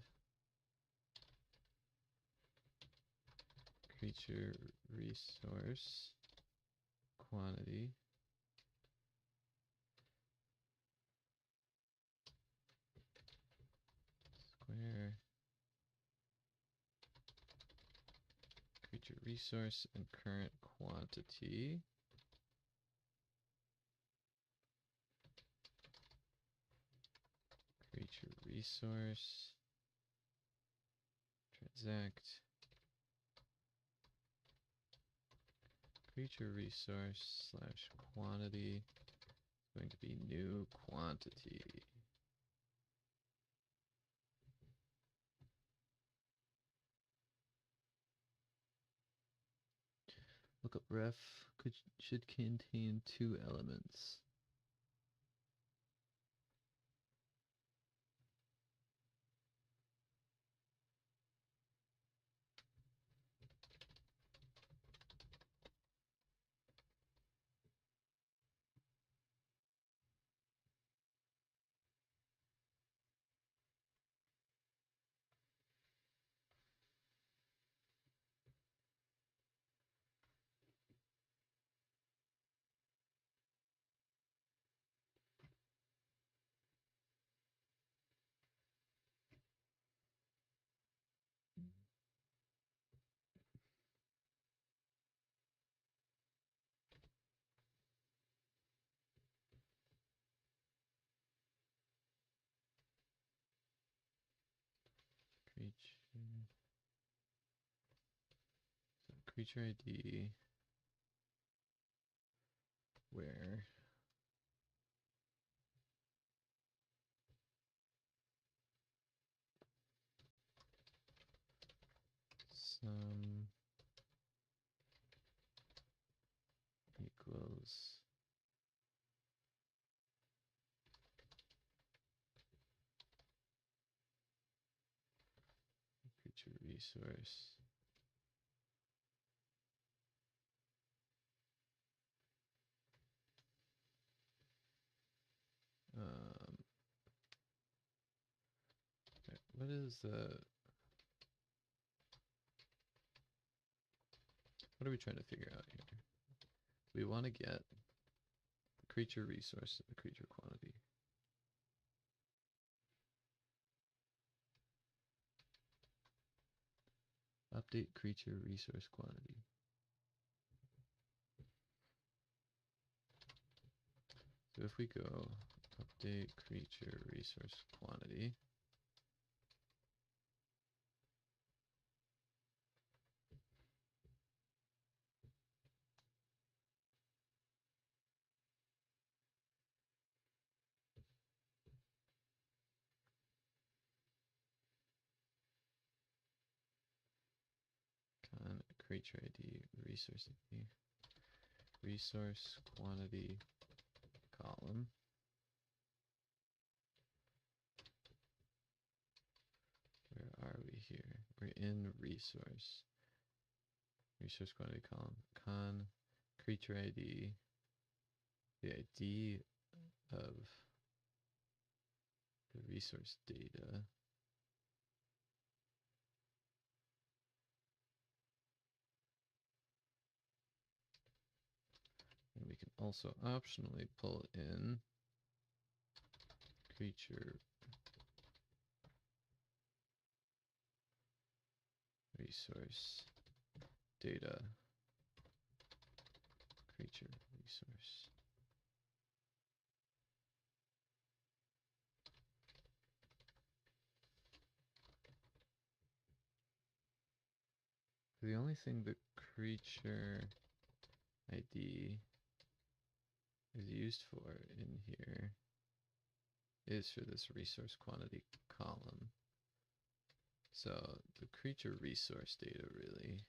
creature resource quantity square creature resource and current quantity. Creature resource transact creature resource slash quantity is going to be new quantity. Lookup ref should contain 2 elements. Creature ID where sum equals creature resource what is what are we trying to figure out here? We want to get the creature resource and the creature quantity. Update creature resource quantity. So if we go update creature resource quantity, con creature ID resource ID resource quantity column. Where are we here? We're in resource quantity column. Con creature ID, the ID of the resource data. And we can also optionally pull in creature resource data, creature resource. The only thing the creature ID is used for in here is for this resource quantity column. So the creature resource data, really,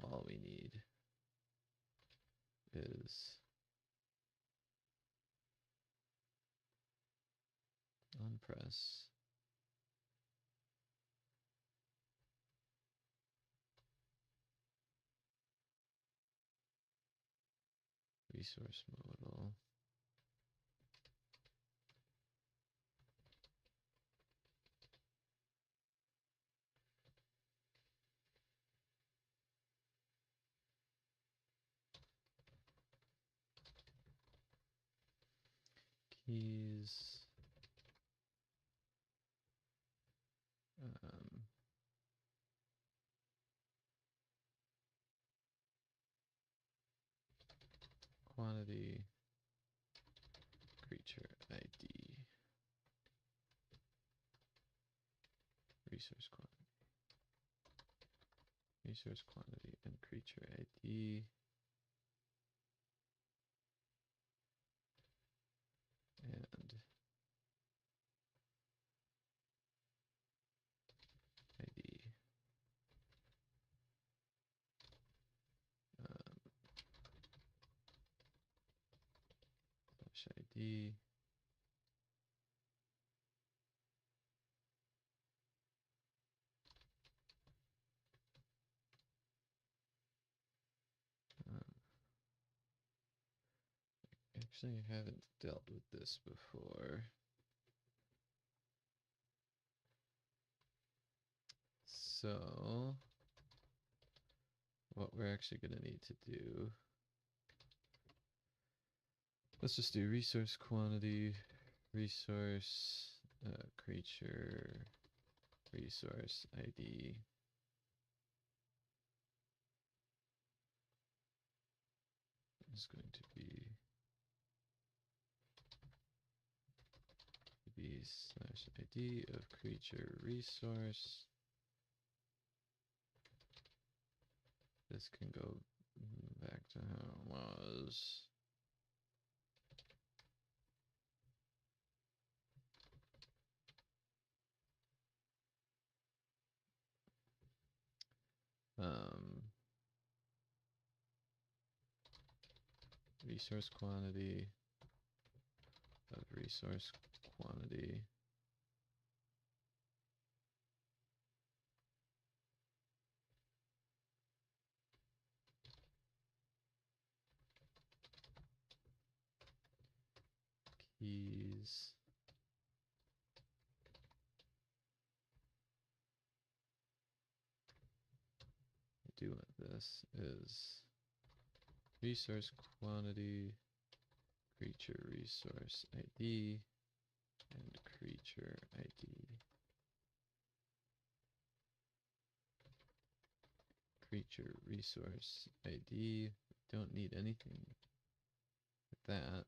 all we need is onPress resource modal keys quantity creature ID resource quantity and creature ID and ID slash ID actually I haven't dealt with this before. So what we're actually going to need to do, let's just do resource quantity, resource creature resource ID is going to be slash ID of creature resource. This can go back to how it was. Resource quantity of resource quantity keys do with this is resource quantity creature resource ID and creature ID. Creature resource ID, don't need anything with that.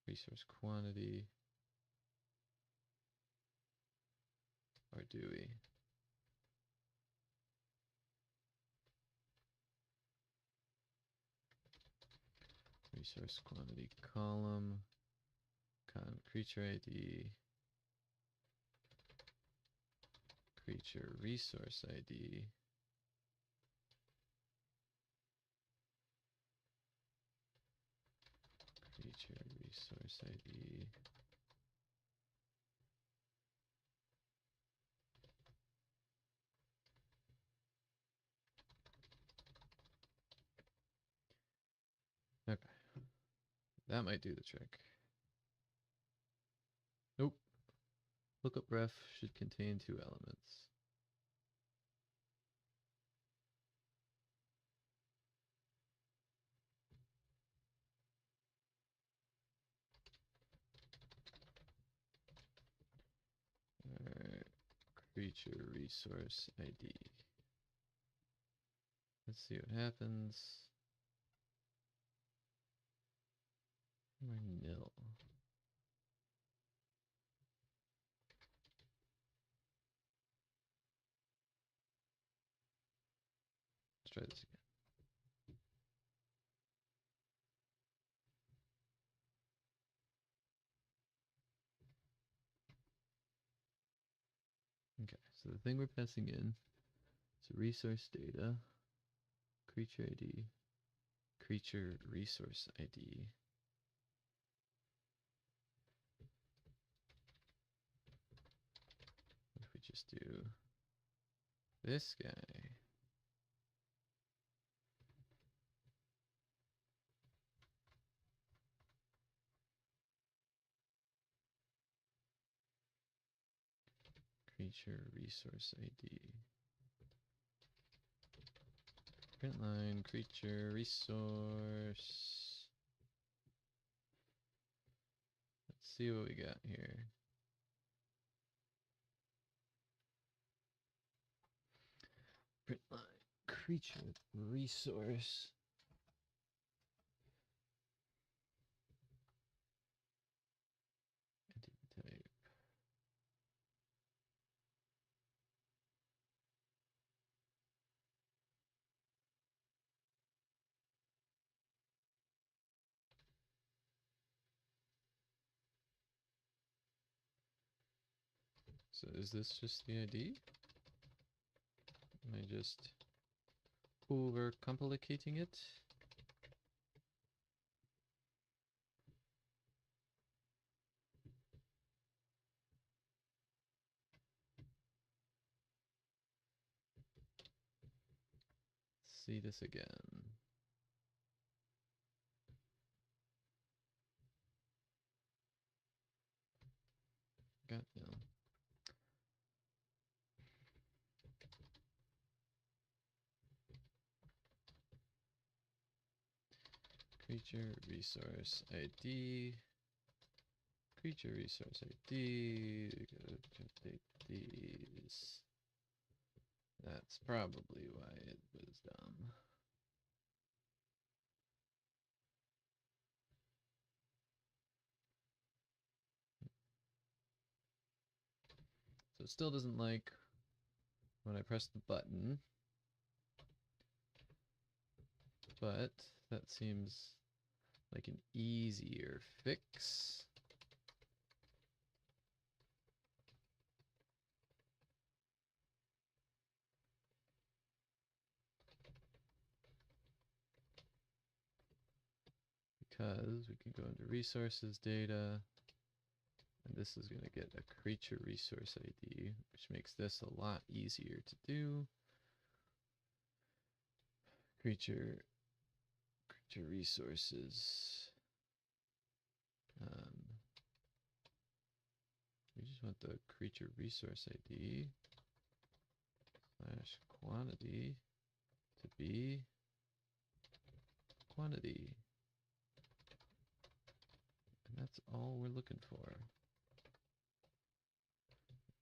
Resource quantity, or do we? Resource quantity column, creature ID, creature resource ID, creature resource ID, okay. That might do the trick. Nope. Lookup ref should contain 2 elements. Alright. Creature resource ID. Let's see what happens. Or nil. Let's try this again. Okay, so the thing we're passing in is resource data, creature ID, creature resource ID. What if we just do this guy? Creature resource ID. Print line, creature resource. Let's see what we got here. Print line, creature resource. Entity type. So is this just the ID? Am I just over complicating it? Let's see this again. Got no. Creature resource ID. Creature resource ID. We gotta update these. That's probably why it was dumb. So it still doesn't like when I press the button, but that seems like an easier fix. Because we can go into resources data, and this is going to get a creature resource ID, which makes this a lot easier to do. Creature resources. We just want the creature resource ID slash quantity to be quantity. And that's all we're looking for.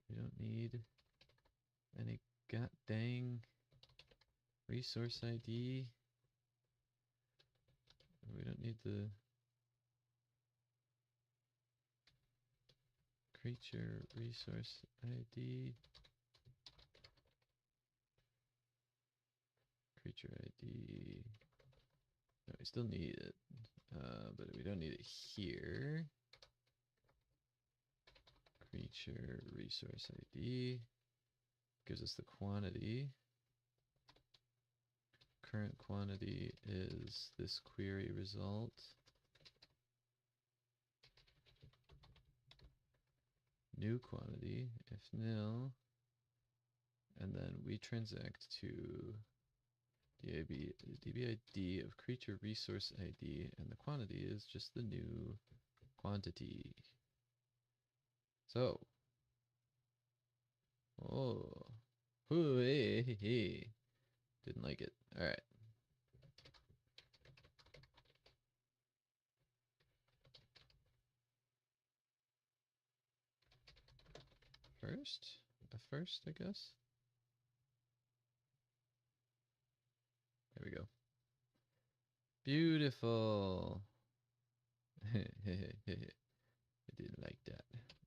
We don't need any god dang resource ID. We don't need the creature resource ID. Creature ID. No, we still need it, but we don't need it here. Creature resource ID gives us the quantity. Current quantity is this query result. New quantity, if nil, and then we transact to DB ID of creature resource ID, and the quantity is just the new quantity. So, oh, ooh, hey, hey, hey. Didn't like it. All right. First, I guess. There we go. Beautiful. I didn't like that.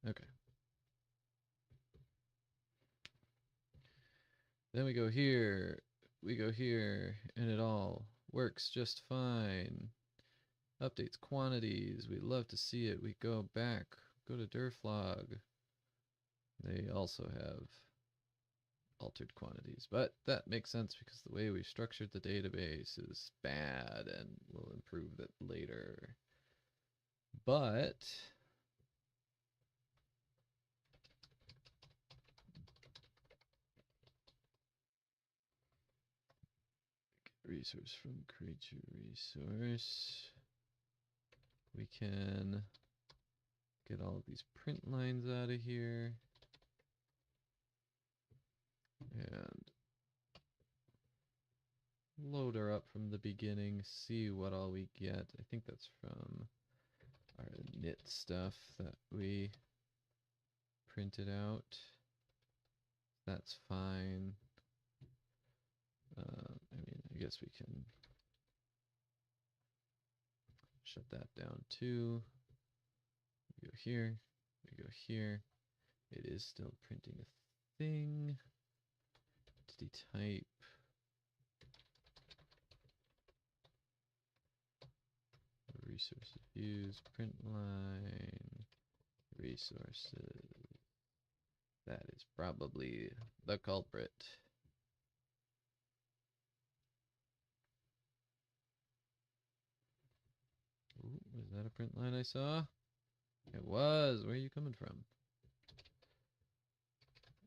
Okay. Then we go here, and it all works just fine. Updates quantities, we love to see it. We go back, go to Durflog. They also have altered quantities, but that makes sense because the way we structured the database is bad and we'll improve it later. But resource from creature resource. We can get all of these print lines out of here. And load her up from the beginning, see what all we get. I think that's from our knit stuff that we printed out. That's fine. I mean, I guess we can shut that down too. We go here, we go here. It is still printing a thing. Entity type. Resources views, print line, resources. That is probably the culprit. Ooh, was that a print line I saw? It was. Where are you coming from?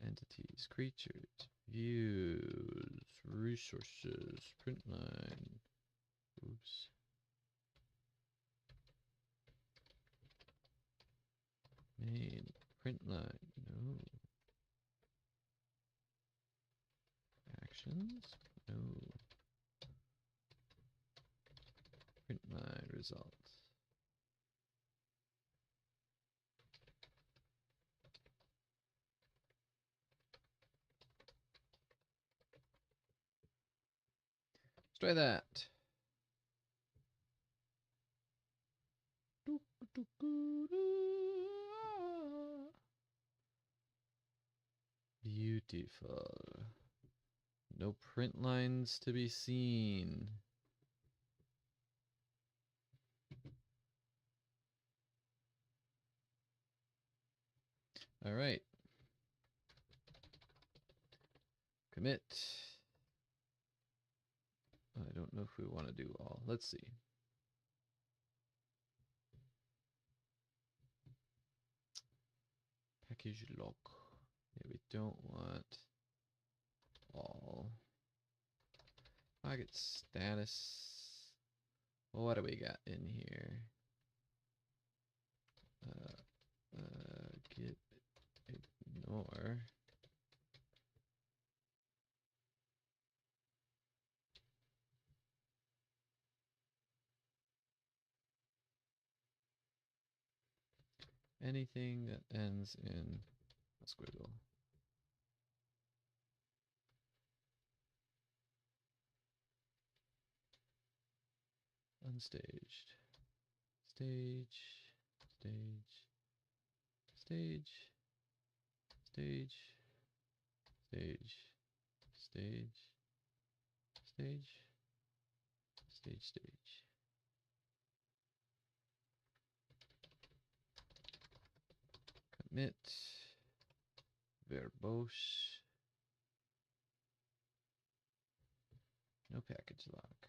Entities, creatures, views, resources, print line. Oops. Main, print line, no. Actions, no. Print line, results. Let's try that. Beautiful. No print lines to be seen. All right. Commit. I don't know if we want to do all. Let's see. Package lock. Yeah, we don't want all. Target status. Well, what do we got in here? Git ignore. Anything that ends in a squiggle. Unstaged. Stage. Stage. Stage. Stage. Stage. Stage. Stage. Stage. Stage. Commit. Verbose. No package lock.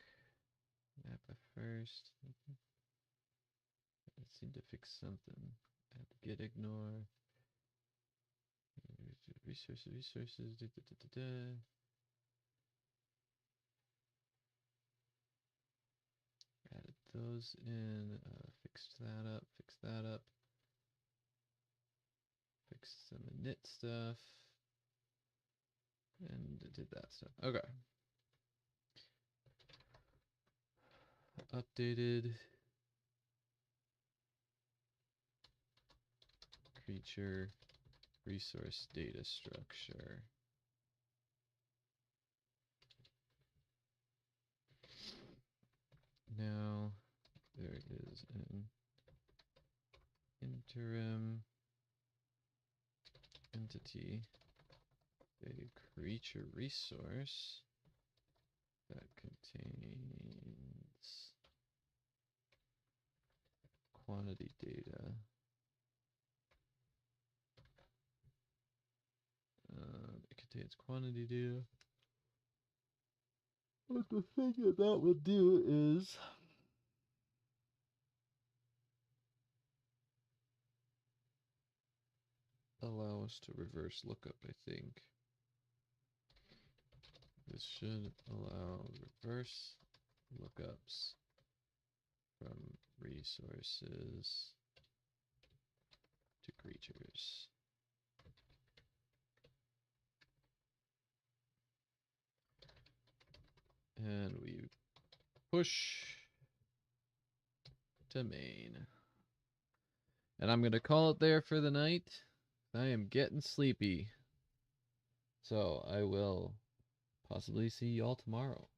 Map first. It seemed to fix something. Git ignore. Resources. those in, fixed that up, fixed some init stuff, and did that stuff. Okay. Updated creature resource data structure. Now there is an interim entity, a creature resource that contains quantity data. It contains quantity data. What the thing that would do is allow us to reverse lookup, I think. This should allow reverse lookups from resources to creatures. And we push to main. And I'm going to call it there for the night. I am getting sleepy. So I will possibly see y'all tomorrow.